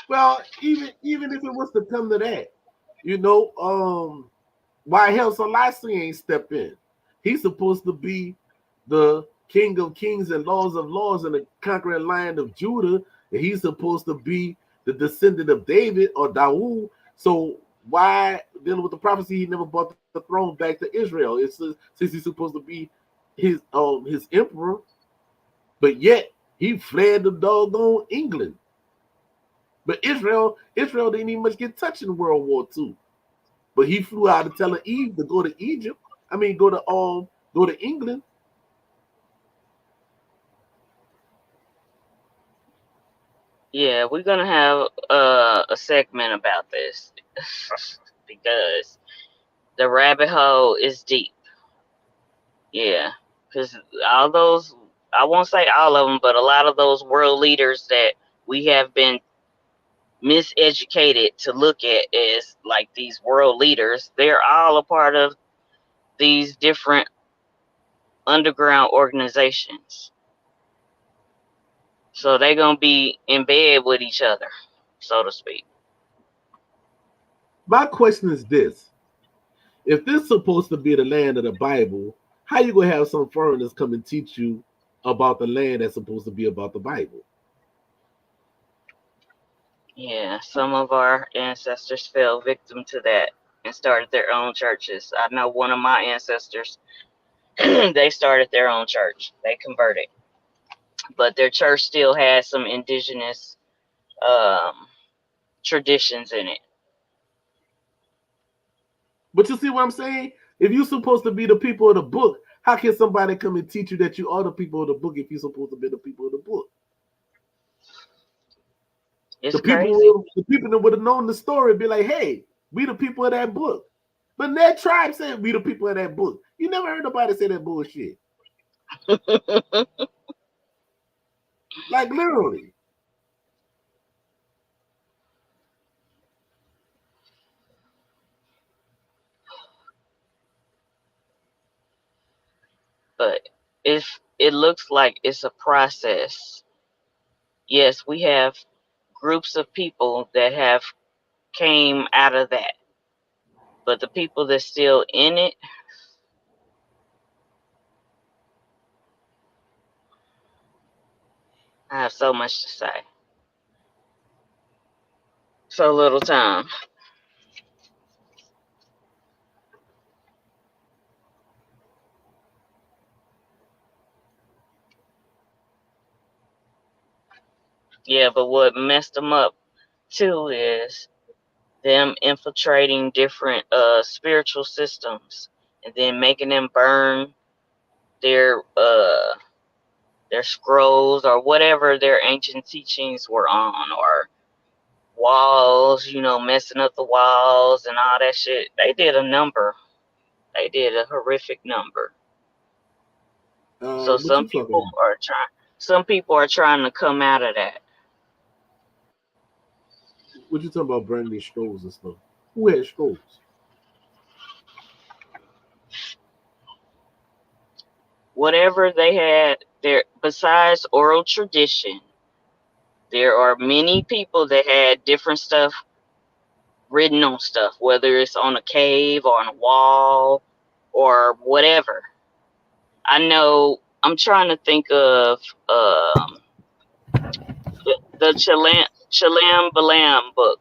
S2: Well, even if it was to come to that, you know, why hell Selassie ain't step in? He's supposed to be the King of Kings and Laws of Laws and the conquering Lion of Judah, and he's supposed to be the descendant of David or Dawood. So why dealing with the prophecy he never brought the throne back to Israel? It's since he's supposed to be his emperor, but yet he fled to doggone England. But Israel didn't even much get touched in World War II. But he flew out of Tel Aviv to go to Egypt. I mean, go to England.
S1: Yeah, we're gonna have a segment about this because the rabbit hole is deep. Yeah, because all those, I won't say all of them, but a lot of those world leaders that we have been miseducated to look at as like these world leaders, they're all a part of these different underground organizations. So they're gonna be in bed with each other, so to speak.
S2: My question is this: if this is supposed to be the land of the Bible, how you gonna have some foreigners come and teach you about the land that's supposed to be about the Bible?
S1: Yeah, some of our ancestors fell victim to that and started their own churches. I know one of my ancestors, they started their own church. They converted, but their church still has some indigenous um, traditions in it.
S2: But you see what I'm saying? If you're supposed to be the people of the book, how can somebody come and teach you that you are the people of the book if you're supposed to be the people of the book?
S1: It's crazy.
S2: The people that would have known the story be like, hey, we the people of that book. But that tribe said we the people of that book. You never heard nobody say that bullshit. Like literally.
S1: But if it looks like it's a process, yes, we have groups of people that have came out of that. But the people that's still in it, I have so much to say. So little time. Yeah, but what messed them up too is them infiltrating different spiritual systems and then making them burn their their scrolls or whatever their ancient teachings were on, or walls, messing up the walls and all that shit. They did a number. They did a horrific number. So
S2: What you talking about?
S1: some people are trying to come out of that.
S2: What you talking about burning these scrolls and stuff? Who had scrolls?
S1: Whatever they had there, besides oral tradition, there are many people that had different stuff written on stuff, whether it's on a cave or on a wall or whatever. I know I'm trying to think of the Chalam Balam book.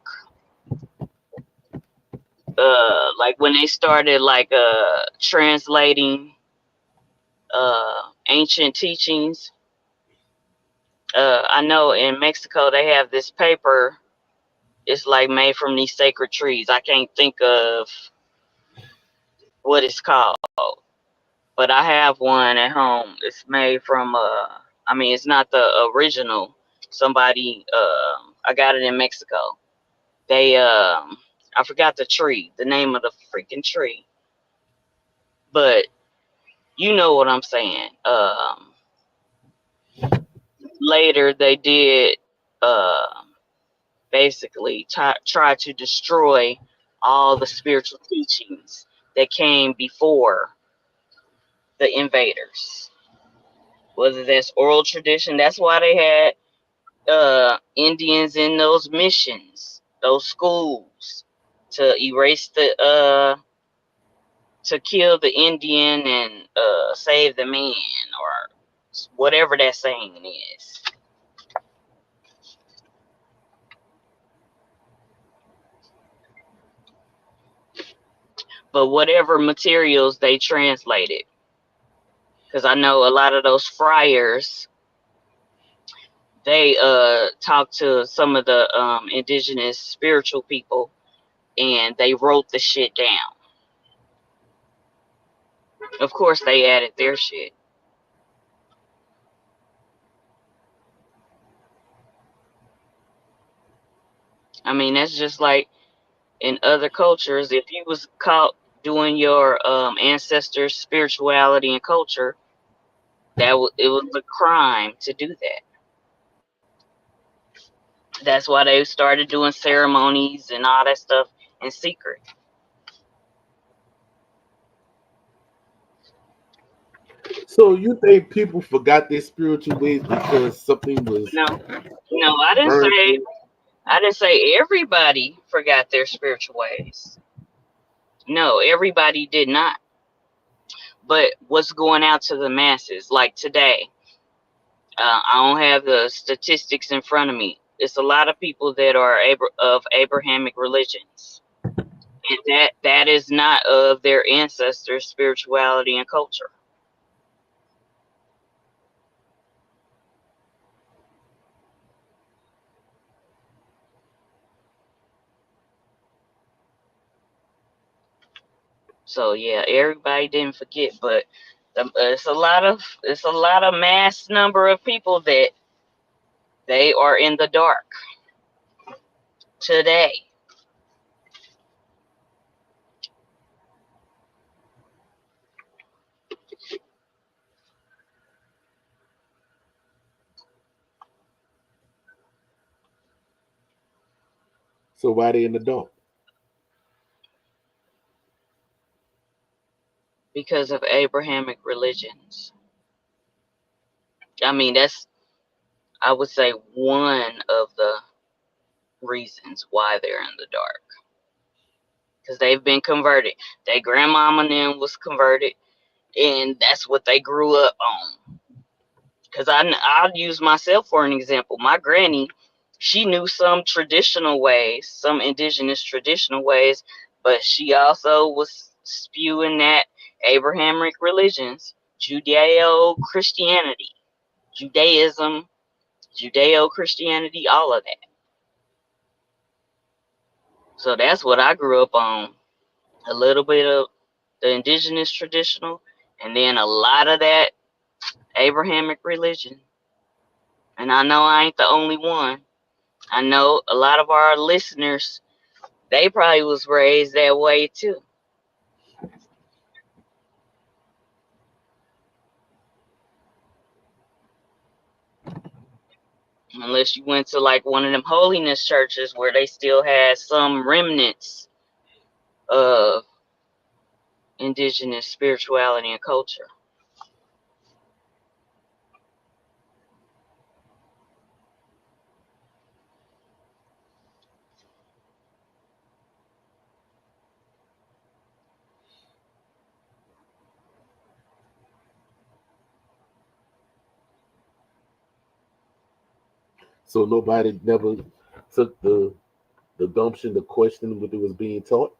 S1: Like when they started like translating ancient teachings. I know in Mexico they have this paper. It's like made from these sacred trees. I can't think of what it's called, but I have one at home. It's made from I mean, it's not the original. Somebody I got it in Mexico. They I forgot the name of the freaking tree, but you know what I'm saying. Later they did basically try to destroy all the spiritual teachings that came before the invaders. Whether that's oral tradition, that's why they had Indians in those missions, those schools, to erase the to kill the Indian and save the man, or whatever that saying is. But whatever materials they translated, because I know a lot of those friars, they talked to some of the indigenous spiritual people, and they wrote the shit down. Of course, they added their shit. I mean, that's just like in other cultures. If you was caught doing your ancestors' spirituality and culture, it was a crime to do that. That's why they started doing ceremonies and all that stuff in secret.
S2: So you think people forgot their spiritual ways because something was
S1: No, no, I didn't
S2: burned
S1: say.
S2: in?
S1: I didn't say everybody forgot their spiritual ways. No, everybody did not. But what's going out to the masses, like today, I don't have the statistics in front of me. It's a lot of people that are of Abrahamic religions, and that is not of their ancestors' spirituality and culture. So yeah, everybody didn't forget, but it's a lot of mass number of people that they are in the dark today.
S2: So why they in the dark?
S1: Because of Abrahamic religions. I mean, that's, I would say, one of the reasons why they're in the dark. Because they've been converted. Their grandmama and them was converted, and that's what they grew up on. Because I'll use myself for an example. My granny, she knew some traditional ways, some indigenous traditional ways, but she also was spewing that Abrahamic religions, Judeo-Christianity, Judaism, Judeo-Christianity, all of that. So that's what I grew up on. A little bit of the indigenous traditional, and then a lot of that Abrahamic religion. And I know I ain't the only one. I know a lot of our listeners, they probably was raised that way too. Unless you went to like one of them holiness churches where they still had some remnants of indigenous spirituality and culture.
S2: So nobody never took the gumption to question what they was being taught.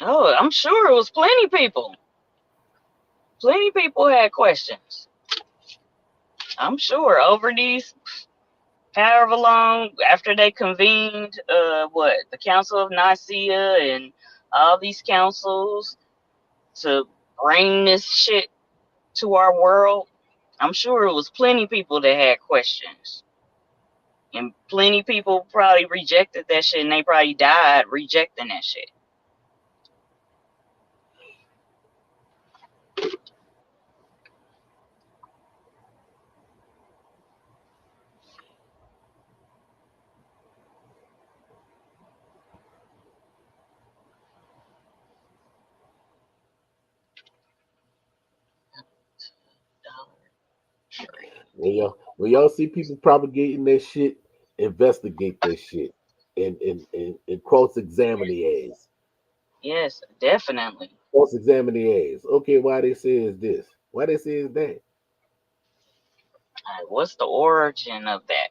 S1: Oh, I'm sure it was plenty people. Plenty people had questions. I'm sure over these however long after they convened the Council of Nicaea and all these councils to bring this shit to our world, I'm sure it was plenty people that had questions. And plenty people probably rejected that shit, and they probably died rejecting that shit.
S2: When y'all see people propagating that shit, investigate that shit and cross examine the ass.
S1: Yes, definitely.
S2: Cross examine the ass. Okay, why they say is this? Why they say is that?
S1: Like, what's the origin of that?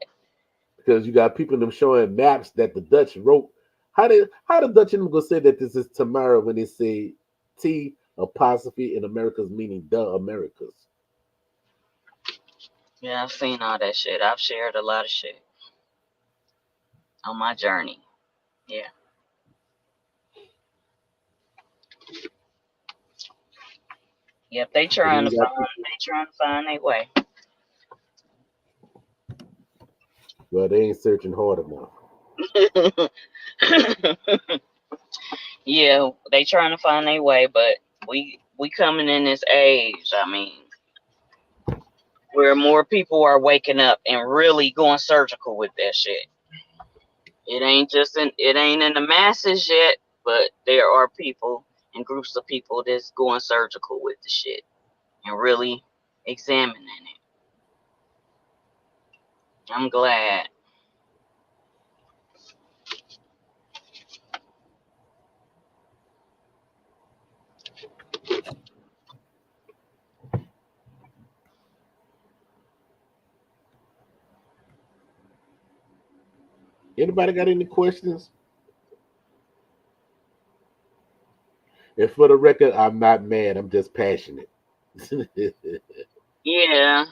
S2: Because you got people them showing maps that the Dutch wrote. How the Dutch them gonna say that this is Tamara when they say T apostrophe in Americas meaning the Americas?
S1: Yeah, I've seen all that shit. I've shared a lot of shit on my journey. Yeah. Yep,
S2: And then you got people,
S1: they trying to find their way.
S2: well, they ain't searching hard enough.
S1: Yeah, they trying to find their way, but we coming in this age. I mean, where more people are waking up and really going surgical with that shit. It ain't in the masses yet, but there are people and groups of people that's going surgical with the shit and really examining it. I'm glad.
S2: Anybody got any questions? And for the record, I'm not mad. I'm just passionate.
S1: Yeah,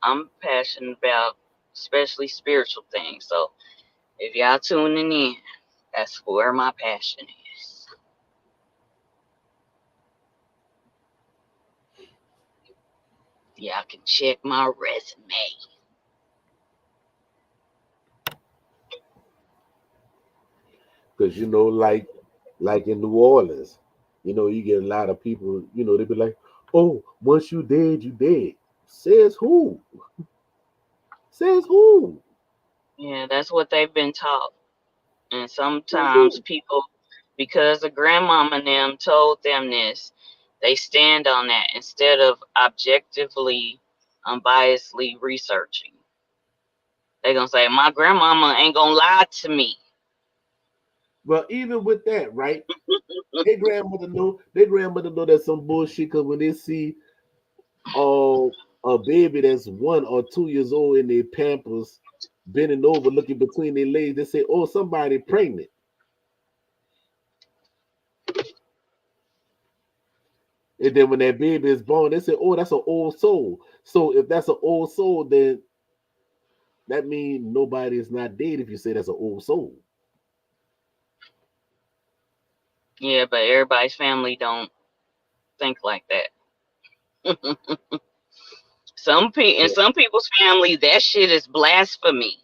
S1: I'm passionate about especially spiritual things. So if y'all tuning in, that's where my passion is. Y'all can check my resume.
S2: Because like in New Orleans, you get a lot of people. They be like, "Oh, once you dead, you dead." Says who? Says who?
S1: Yeah, that's what they've been taught. And
S2: Says
S1: sometimes
S2: who?
S1: people, because the grandmama and them told them this, they stand on that instead of objectively, unbiasedly researching. They gonna say, my grandmama ain't gonna lie to me.
S2: Well, even with that, right? Their grandmother know that's some bullshit. Because when they see uh, a baby that's 1 or 2 years old in their pampers, bending over, looking between their legs, they say, "Oh, somebody pregnant." And then when that baby is born, they say, "Oh, that's an old soul." So if that's an old soul, then that means nobody is not dead. If you say that's an old soul,
S1: Yeah, but everybody's family don't think like that. In some people's family, that shit is blasphemy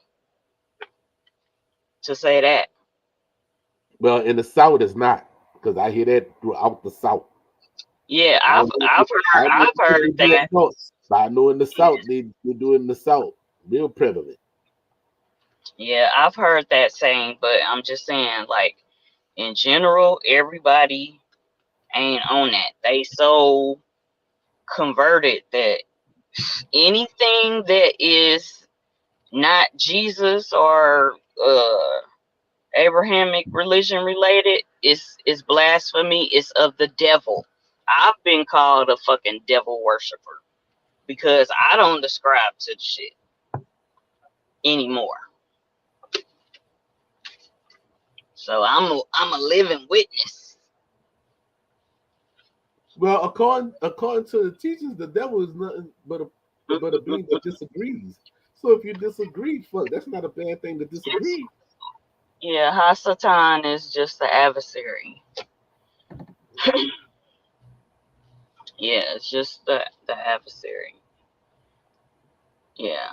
S1: to say that.
S2: well, in the South, it's not because I hear that throughout the South.
S1: Yeah,
S2: I don't know. I don't know
S1: I've
S2: if
S1: heard
S2: they do
S1: that.
S2: it north, but I know in the
S1: Yeah,
S2: South they do it in the South, real prevalent.
S1: yeah, I've heard that saying, but I'm just saying, like in general, everybody ain't on that. They so converted that anything that is not Jesus or Abrahamic religion related is blasphemy. It's of the devil. I've been called a fucking devil worshiper because I don't describe to the shit anymore. So I'm a living witness.
S2: Well, according to the teachers, the devil is nothing but a being that disagrees. So if you disagree, fuck, that's not a bad thing to
S1: It's,
S2: disagree.
S1: yeah, Hasatan is just the adversary. Yeah, it's just the adversary. Yeah,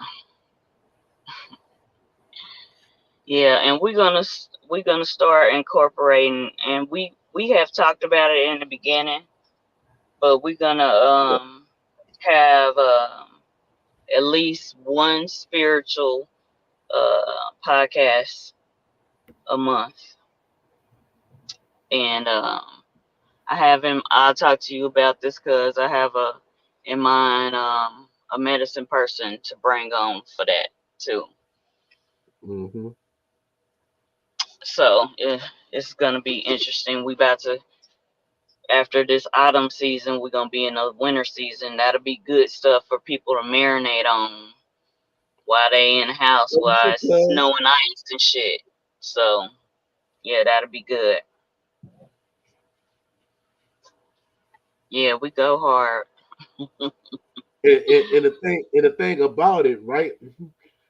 S1: yeah, and we're gonna start incorporating, and we have talked about it in the beginning, but we're gonna have at least one spiritual podcast a month, and I have him. I'll talk to you about this because I have a in mind a medicine person to bring on for that too.
S2: Mm-hmm.
S1: So it's gonna be interesting. We about to after this autumn season, we're gonna be in the winter season. That'll be good stuff for people to marinate on while they in the house while it's snow and ice and shit. So yeah, that'll be good. Yeah, we go hard.
S2: And the thing about it, right?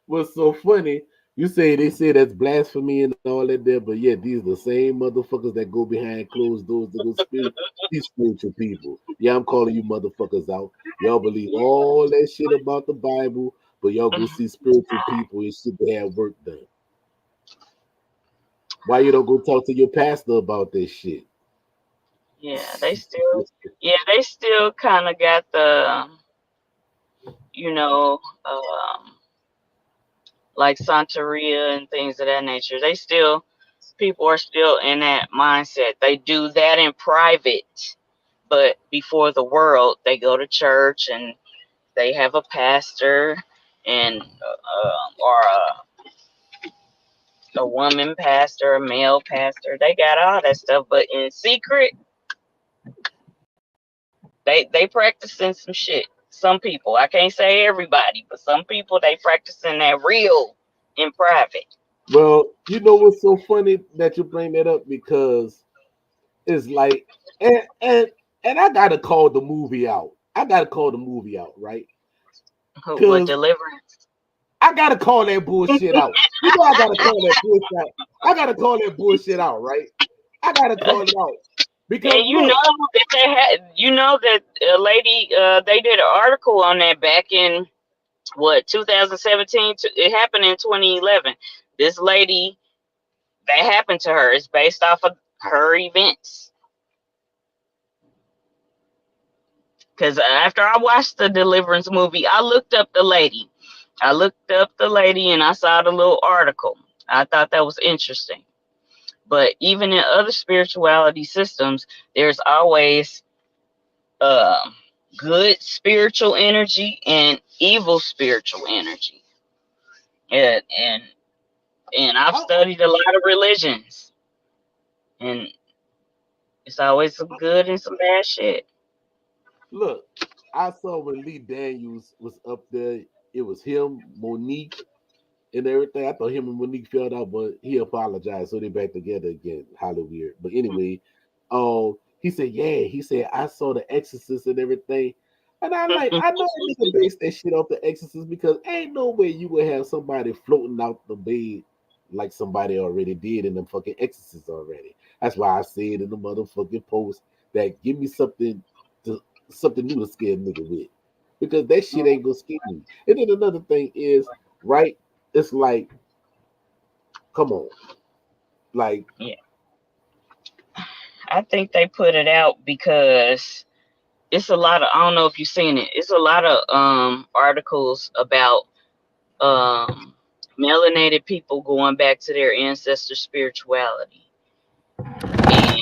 S2: What's so funny? You say they say that's blasphemy and all that there, but yeah, these are the same motherfuckers that go behind closed doors to go spirit these spiritual people. Yeah, I'm calling you motherfuckers out. Y'all believe all that shit about the Bible, but y'all go see spiritual people and shit that have work done. Why you don't go talk to your pastor about this shit?
S1: Yeah, they still kind of got the you know like Santeria and things of that nature. They still people are still in that mindset. They do that in private, but before the world, they go to church and they have a pastor and or a woman pastor, a male pastor. They got all that stuff, but in secret, they practicing some shit. Some people, I can't say everybody, but some people they practicing that real in private.
S2: Well, you know what's so funny that you bring that up because it's like and I gotta call the movie out. I gotta call the movie out, right?
S1: What
S2: Because
S1: deliverance?
S2: I gotta call that bullshit out. You know I gotta call that bullshit out. I gotta call that bullshit out, right? I gotta call it out. Because
S1: And you
S2: look,
S1: know that they had, you know that a lady, they did an article on that back in what 2017. It happened in 2011. This lady, that happened to her. It's based off of her events. Because after I watched the Deliverance movie, I looked up the lady. I looked up the lady and I saw the little article. I thought that was interesting. But even in other spirituality systems, there's always uh, good spiritual energy and evil spiritual energy. And and I've
S2: I,
S1: studied a lot of religions, and it's always some good and some bad shit.
S2: look, I saw when Lee Daniels was up there. It was him, Monique, and everything. I thought him and Monique fell out, but he apologized, so they back together again. Holly weird. But anyway, he said, yeah, he said, I saw the Exorcist and everything. And I know that nigga based that shit off the Exorcist because ain't no way you would have somebody floating out the bed like somebody already did in the fucking Exorcist already. That's why I said in the motherfucking post that give me something new to scare a nigga with. Because that shit ain't gonna scare me. And then another thing is, right? It's like, come on, like,
S1: Yeah, I think they put it out because it's a lot of. I don't know if you've seen it. It's a lot of articles about um melanated people going back to their ancestor spirituality. And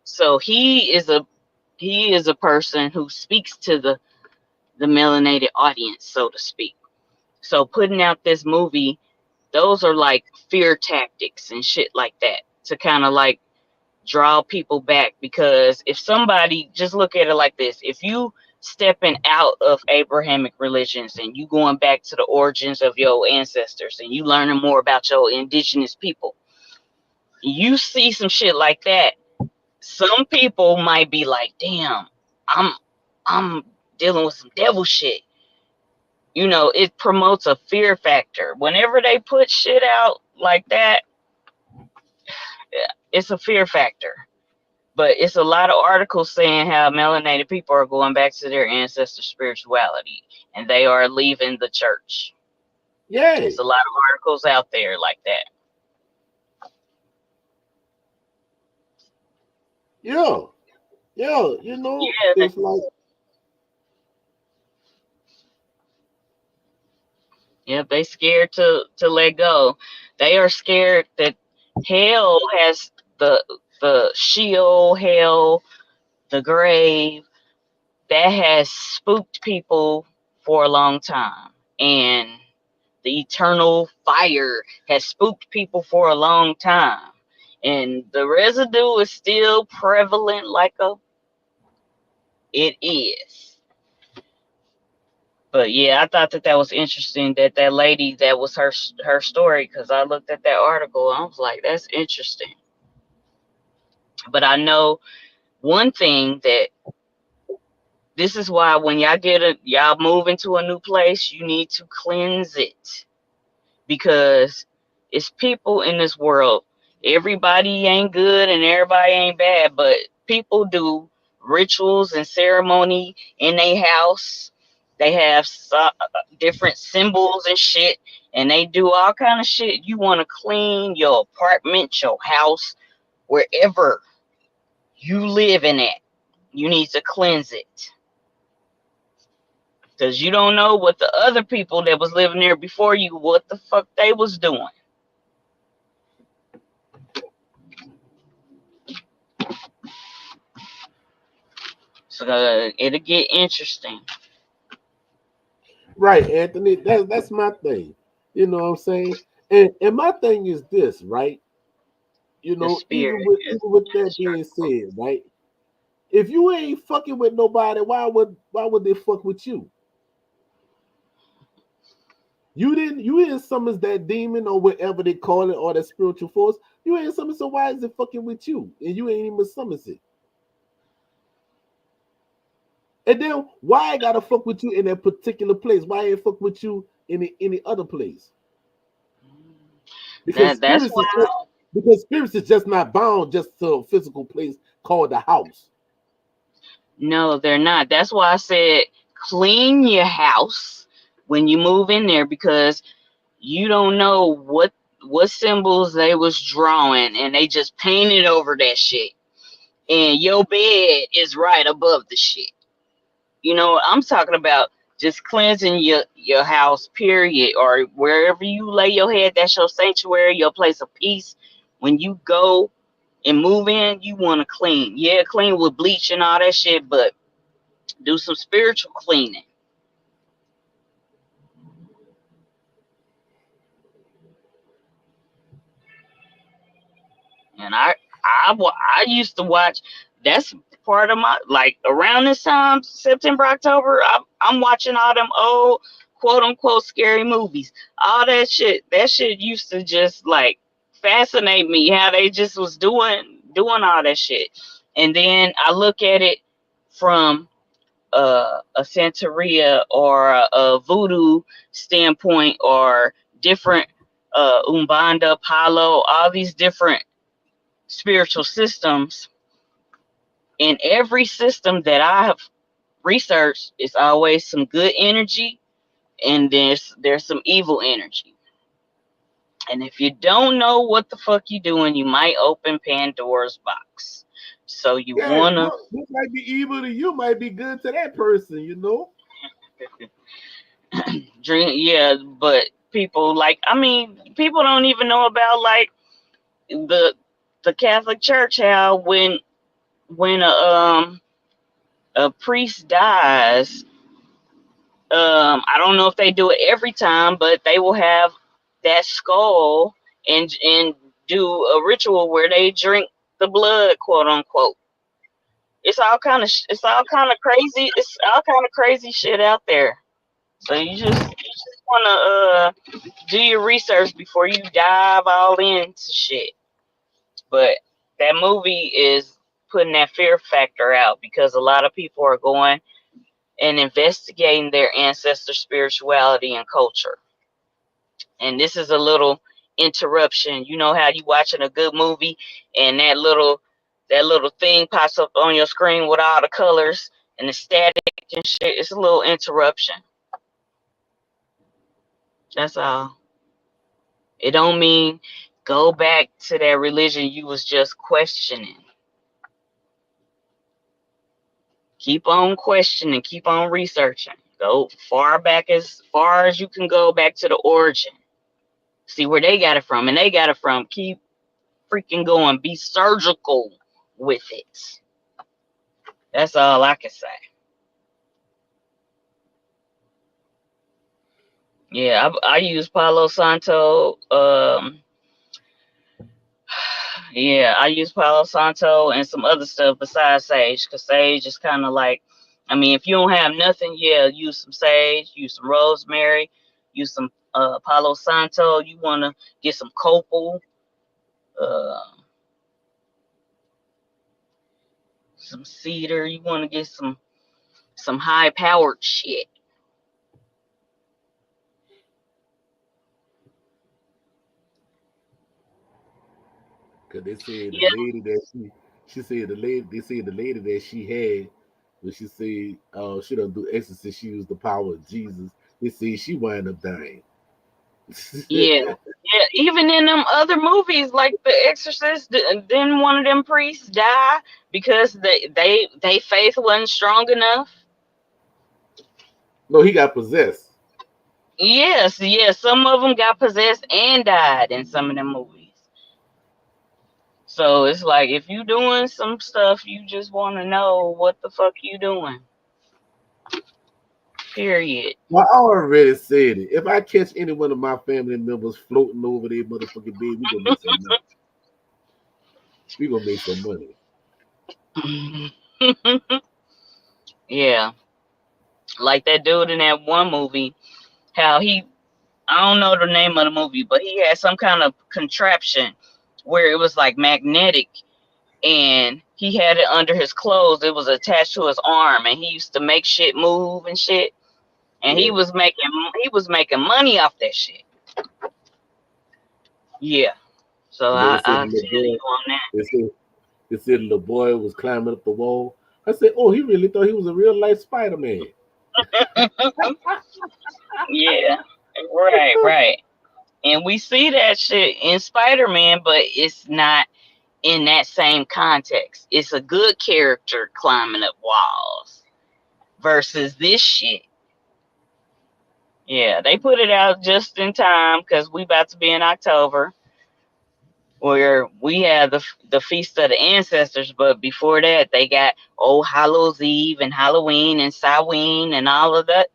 S1: so he is a person who speaks to the melanated audience, so to speak. So putting out this movie, those are like fear tactics and shit like that to kind of like draw people back. Because if somebody, just look at it like this, if you stepping out of Abrahamic religions and you going back to the origins of your ancestors and you learning more about your indigenous people, you see some shit like that, some people might be like, damn, I'm I'm dealing with some devil shit. It promotes a fear factor. Whenever they put shit out like that, it's a fear factor. But it's a lot of articles saying how melanated people are going back to their ancestor spirituality and they are leaving the church.
S2: yeah,
S1: There's a lot of articles out there like that.
S2: yeah, yeah,
S1: Yeah,
S2: it's like,
S1: yeah, they scared to let go. They are scared that hell has the Sheol hell, the grave, that has spooked people for a long time, and the eternal fire has spooked people for a long time, and the residue is still prevalent it is. But yeah, I thought that was interesting, that lady, that was her story, because I looked at that article and I was like, that's interesting. But I know one thing, that this is why when y'all move into a new place, you need to cleanse it, because it's people in this world. Everybody ain't good and everybody ain't bad, but people do rituals and ceremony in their house. They have different symbols and shit, and they do all kind of shit. You want to clean your apartment, your house, wherever you live in it. You need to cleanse it, because you don't know what the other people that was living there before you, what the fuck they was doing. So it'll get interesting.
S2: Right, Anthony. That's my thing. You know what I'm saying? And my thing is this, right? You
S1: The
S2: know,
S1: spirit is
S2: even with that being
S1: indestructible.
S2: said, right? If you ain't fucking with nobody, why would they fuck with you? You didn't summons that demon or whatever they call it, or that spiritual force. You ain't summons, so why is it fucking with you? And you ain't even summons it. And then why I gotta fuck with you in that particular place? Why ain't fuck with you in any other place? Because
S1: That's
S2: spirits is
S1: why.
S2: just, because spirits is just not bound just to a physical place called the house.
S1: No, they're not. That's why I said clean your house when you move in there, because you don't know what symbols they was drawing, and they just painted over that shit. And your bed is right above the shit. I'm talking about just cleansing your house, period, or wherever you lay your head. That's your sanctuary, your place of peace. When you go and move in, you want to clean. Yeah, clean with bleach and all that shit, but do some spiritual cleaning. And I used to watch. That's part of my, like, around this time, September, October. I'm watching all them old quote unquote scary movies. All that shit. That shit used to just like fascinate me. How they just was doing all that shit. And then I look at it from a Santeria or a voodoo standpoint, or different Umbanda, Palo, all these different spiritual systems. In every system that I have researched, it's always some good energy, and there's some evil energy. And if you don't know what the fuck you doing, you might open Pandora's box. So you
S2: Yeah,
S1: wanna
S2: what might be evil to you might be good to that person, you know?
S1: drink, yeah, but people, like, I mean, people don't even know about, like, the the Catholic Church, how when a priest dies, I don't know if they do it every time, but they will have that skull and do a ritual where they drink the blood, quote unquote. It's all kind of crazy. It's all kind of crazy shit out there. So you just want to do your research before you dive all into shit. But that movie is putting that fear factor out, because a lot of people are going and investigating their ancestor spirituality and culture. And this is a little interruption. You know how you watching a good movie, and that little thing pops up on your screen with all the colors and the static and shit. It's a little interruption. That's all. It don't mean go back to that religion you was just questioning. Keep on questioning, keep on researching. Go as far as you can go back to the origin. See where they got it from, and they got it from. Keep freaking going. Be surgical with it. That's all I can say. Yeah, I use Palo Santo. Yeah, I use Palo Santo and some other stuff besides sage, because sage is kind of like, I mean, if you don't have nothing, yeah, use some sage, use some rosemary, use some Palo Santo. You want to get some copal, uh, some cedar. You want to get some high powered shit.
S2: Cause they said the
S1: Yeah,
S2: lady that she said the lady they said the lady that she had when she said she don't do exorcism, she used the power of Jesus. They said she wind up dying.
S1: yeah, yeah. Even in them other movies, like The Exorcist, didn't one of them priests die because they faith wasn't strong enough?
S2: No, he got possessed.
S1: Yes, yes. Some of them got possessed and died in some of them movies. So it's like if you doing some stuff, you just want to know what the fuck you doing. Period.
S2: Well, I already said it. If I catch any one of my family members floating over their motherfucking bed, we gonna make some money. We gonna make some money.
S1: Yeah, like that dude in that one movie. How he, I don't know the name of the movie, but he had some kind of contraption where it was like magnetic, and he had it under his clothes. It was attached to his arm, and he used to make shit move and shit. And
S2: Yeah.
S1: he was making money off that shit. Yeah. So
S2: And then
S1: I feel you on
S2: they said they said the little boy was climbing up the wall. I said, oh, he really thought he was a real life Spider Man.
S1: that. Yeah. Right, right. And we see that shit in Spider-Man, but it's not in that same context. It's a good character climbing up walls versus this shit. Yeah, they put it out just in time because we about to be in October, where we have the feast of the ancestors. But before that, they got Old Hallows Eve and Halloween and Samhain and all of that.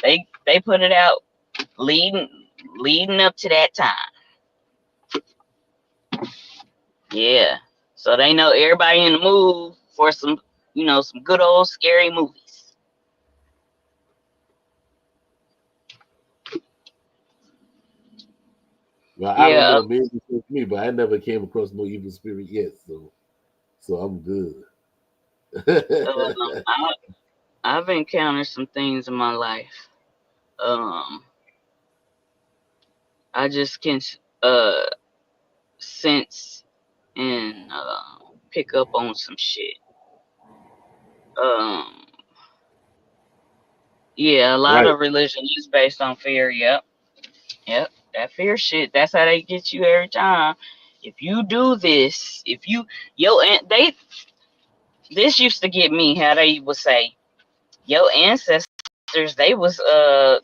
S1: They put it out leading leading up to that time. Yeah, so they know everybody in the mood for some, some good old scary movies.
S2: Well, I don't
S1: Yeah,
S2: know, maybe it's just me, but I never came across no evil spirit yet, so I'm good.
S1: I, I've encountered some things in my life. Um, I just can uh sense and pick up on some shit. Um, yeah, a lot
S2: Right.
S1: of religion is based on fear. Yep, yep, that fear shit. That's how they get you every time. If you do this, if you yo and they this used to get me. How they would say your ancestors, they was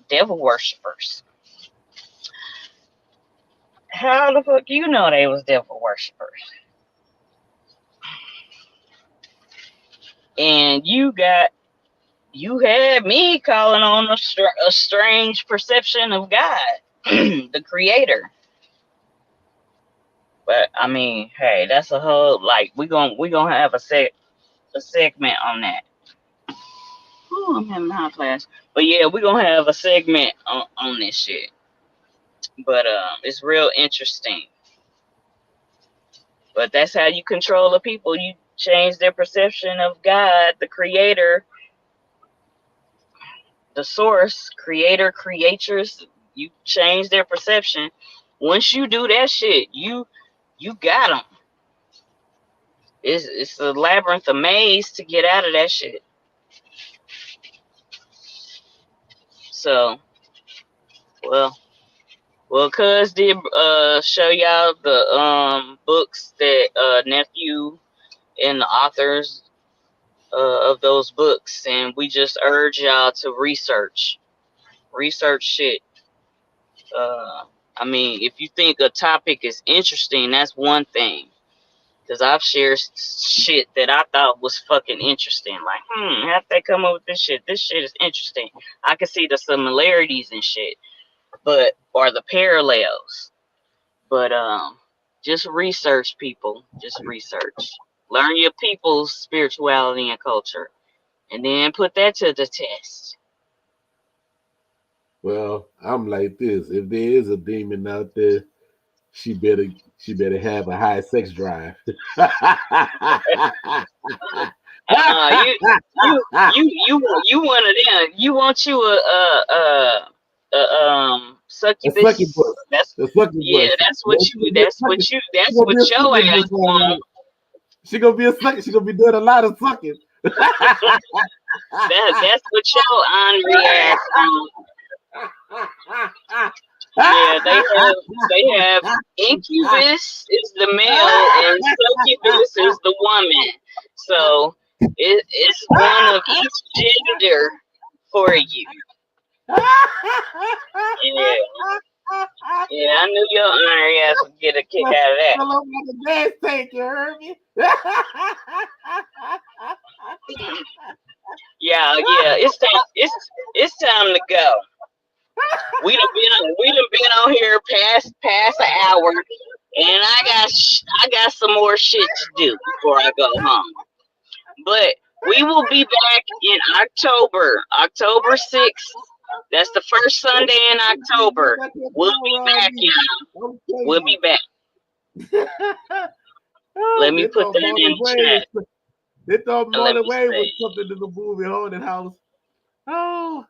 S1: devil worshippers. How the fuck you know they was devil worshippers? And you had me calling on a strange perception of God, the creator. But I mean, hey, that's a whole like we gonna have a segment on that. Ooh, I'm having a hot flash. But yeah, we gonna have a segment on this shit. But it's real interesting. But that's how you control the people. You change their perception of God, the creator, the source, creator, creators. You change their perception. Once you do that shit, you got them. It's a labyrinth, a maze to get out of that shit. So, well, cuz did show y'all the books that nephew and the authors of those books, and we just urge y'all to research shit. Uh, I mean, if you think a topic is interesting, that's one thing. Because I've shared shit that I thought was fucking interesting. Like, how'd they come up with this shit? This shit is interesting. I can see the similarities and shit. but or the parallels. But just research, people. Just research. Learn your people's spirituality and culture, and then put that to the test.
S2: Well, I'm like this. If there is a demon out there, she better she better have a high sex drive.
S1: You one of them. You want you a
S2: A sucking
S1: succubus.
S2: puss.
S1: That's
S2: A sucking
S1: yeah.
S2: puss.
S1: That's
S2: Yeah,
S1: what
S2: she
S1: you.
S2: gonna be a
S1: That's
S2: sucking.
S1: what you.
S2: She
S1: That's
S2: gonna
S1: what
S2: be a
S1: your
S2: sucking
S1: ass
S2: puss all
S1: want.
S2: right. She gonna be a sucking. She gonna be doing a lot of sucking.
S1: That's what your ornery ass want. Yeah, they have incubus is the male and succubus is the woman. So it's one of each gender for you. Yeah, yeah. I knew your honorary ass would get a kick out of that.
S2: Fell over like a gas tank, you heard me?
S1: Yeah. It's time to go. We done been on here past an hour, and I got some more shit to do before I go home. But we will be back in October 6th. That's the first Sunday in October. We'll be back, y'all.
S2: I'm
S1: We'll
S2: crazy.
S1: be back.
S2: Oh,
S1: Let me
S2: they
S1: put
S2: thought
S1: that in
S2: Marlon
S1: the
S2: Wayne
S1: chat.
S2: was they thought
S1: Let
S2: Marlon
S1: me
S2: Wayne was
S1: see.
S2: something in the movie Haunted House. Oh,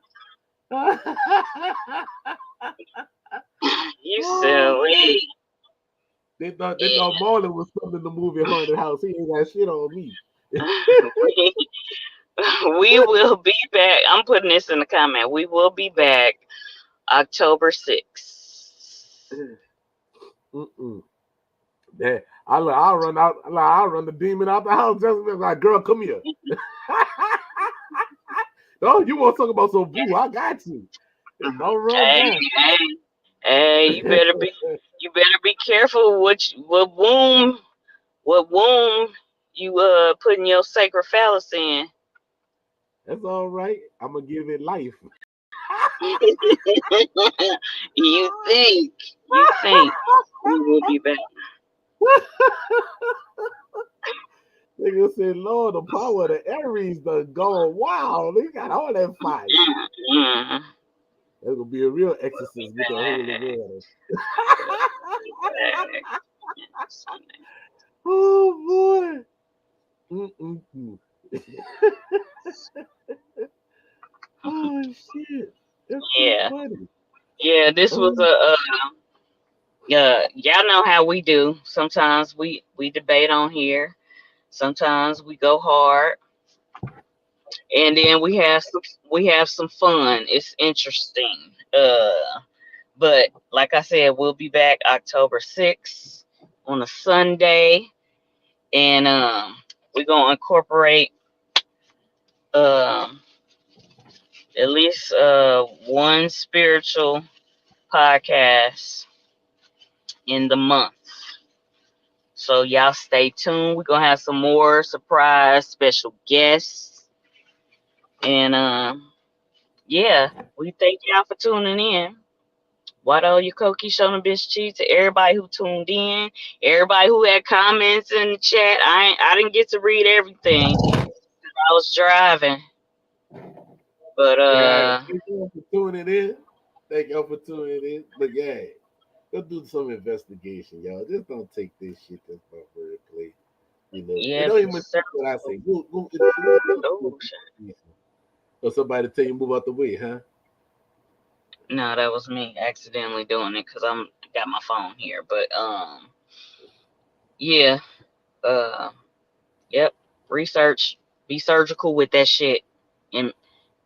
S1: You
S2: oh man.
S1: silly.
S2: They thought Marlon was something in the movie Haunted House. He ain't got shit on me.
S1: We will be back. I'm putting this in the comment. We will be back October 6th.
S2: Mm-mm. Yeah, I'll run out. I'll run the demon out the house. Just be like, girl, come here. Oh, you want to talk about some boo? I got you. Don't run
S1: Hey,
S2: now.
S1: hey, hey, you better be careful what womb you putting your sacred phallus in.
S2: That's all right. I'm gonna give it life.
S1: You think we will be back.
S2: Nigga said, Lord, the power of the Aries done gone. Wow, they got all that fire.
S1: Mm,
S2: That's gonna be a real exorcist with the holy water. Oh boy. Mm-mm-mm. Oh shit. That's too
S1: yeah,
S2: funny.
S1: yeah. This was
S2: Oh,
S1: y'all know how we do. Sometimes we debate on here. Sometimes we go hard, and then we have some fun. It's interesting. But like I said, we'll be back October 6th on a Sunday, and we're gonna incorporate um at least one spiritual podcast in the month. So y'all stay tuned. We're gonna have some more surprise special guests. And yeah, we thank y'all for tuning in. Wado Yukoki Shona Bitch Cheat to everybody who tuned in, everybody who had comments in the chat. I didn't get to read everything. I was driving. But
S2: yeah. Thank you for tuning in. Thank y'all for tuning in. But yeah, go do some investigation, y'all. Just don't take this shit that's my word play. You know, it
S1: yeah,
S2: don't
S1: for
S2: even
S1: certain.
S2: what I say.
S1: Oh, shit.
S2: Or somebody tell you move out the way, huh?
S1: No, that was me accidentally doing it because I'm got my phone here. But yeah, uh, yep. Research, be surgical with that shit, and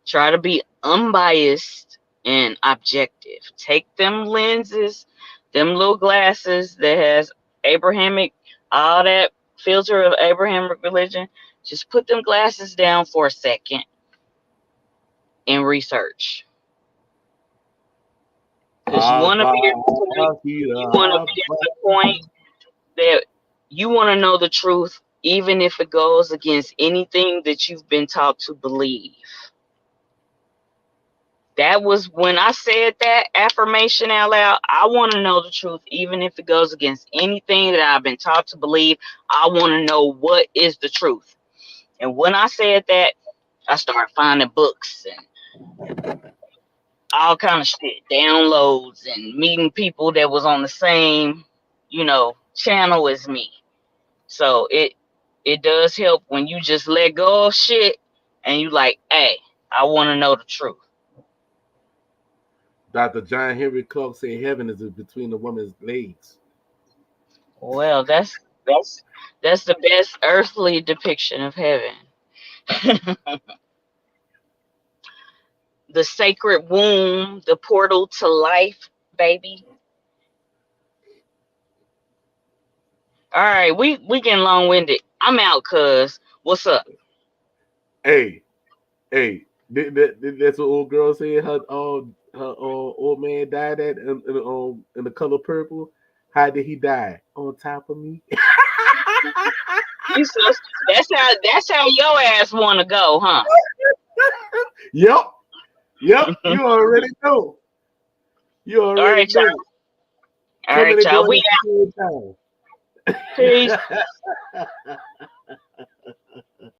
S1: try to be unbiased and objective. Take them lenses, them little glasses that has Abrahamic, all that filter of Abrahamic religion. Just put them glasses down for a second and research. Because you want to be at the point, you want to be at the point that you want to know the truth, even if it goes against anything that you've been taught to believe. That was when I said that affirmation out loud. I want to know the truth, even if it goes against anything that I've been taught to believe. I want to know what is the truth. And when I said that, I started finding books and all kind of shit, downloads, and meeting people that was on the same, channel as me. So it does help when you just let go of shit and you like, hey, I want to know the truth.
S2: Dr. John Henry Clark said heaven is between the woman's legs.
S1: Well, that's the best earthly depiction of heaven. The sacred womb, the portal to life, baby. All right, we getting long winded. I'm out, cuz. What's up?
S2: Hey, hey, that's what old girl said. Her old man died in the color purple. How did he die? On top of me.
S1: You so that's how your ass wanna go, huh?
S2: Yep, yep. You already know. You
S1: All
S2: already
S1: right, y'all.
S2: know.
S1: All
S2: Coming
S1: right,
S2: and
S1: y'all.
S2: going
S1: We
S2: at the
S1: Peace.
S2: same time.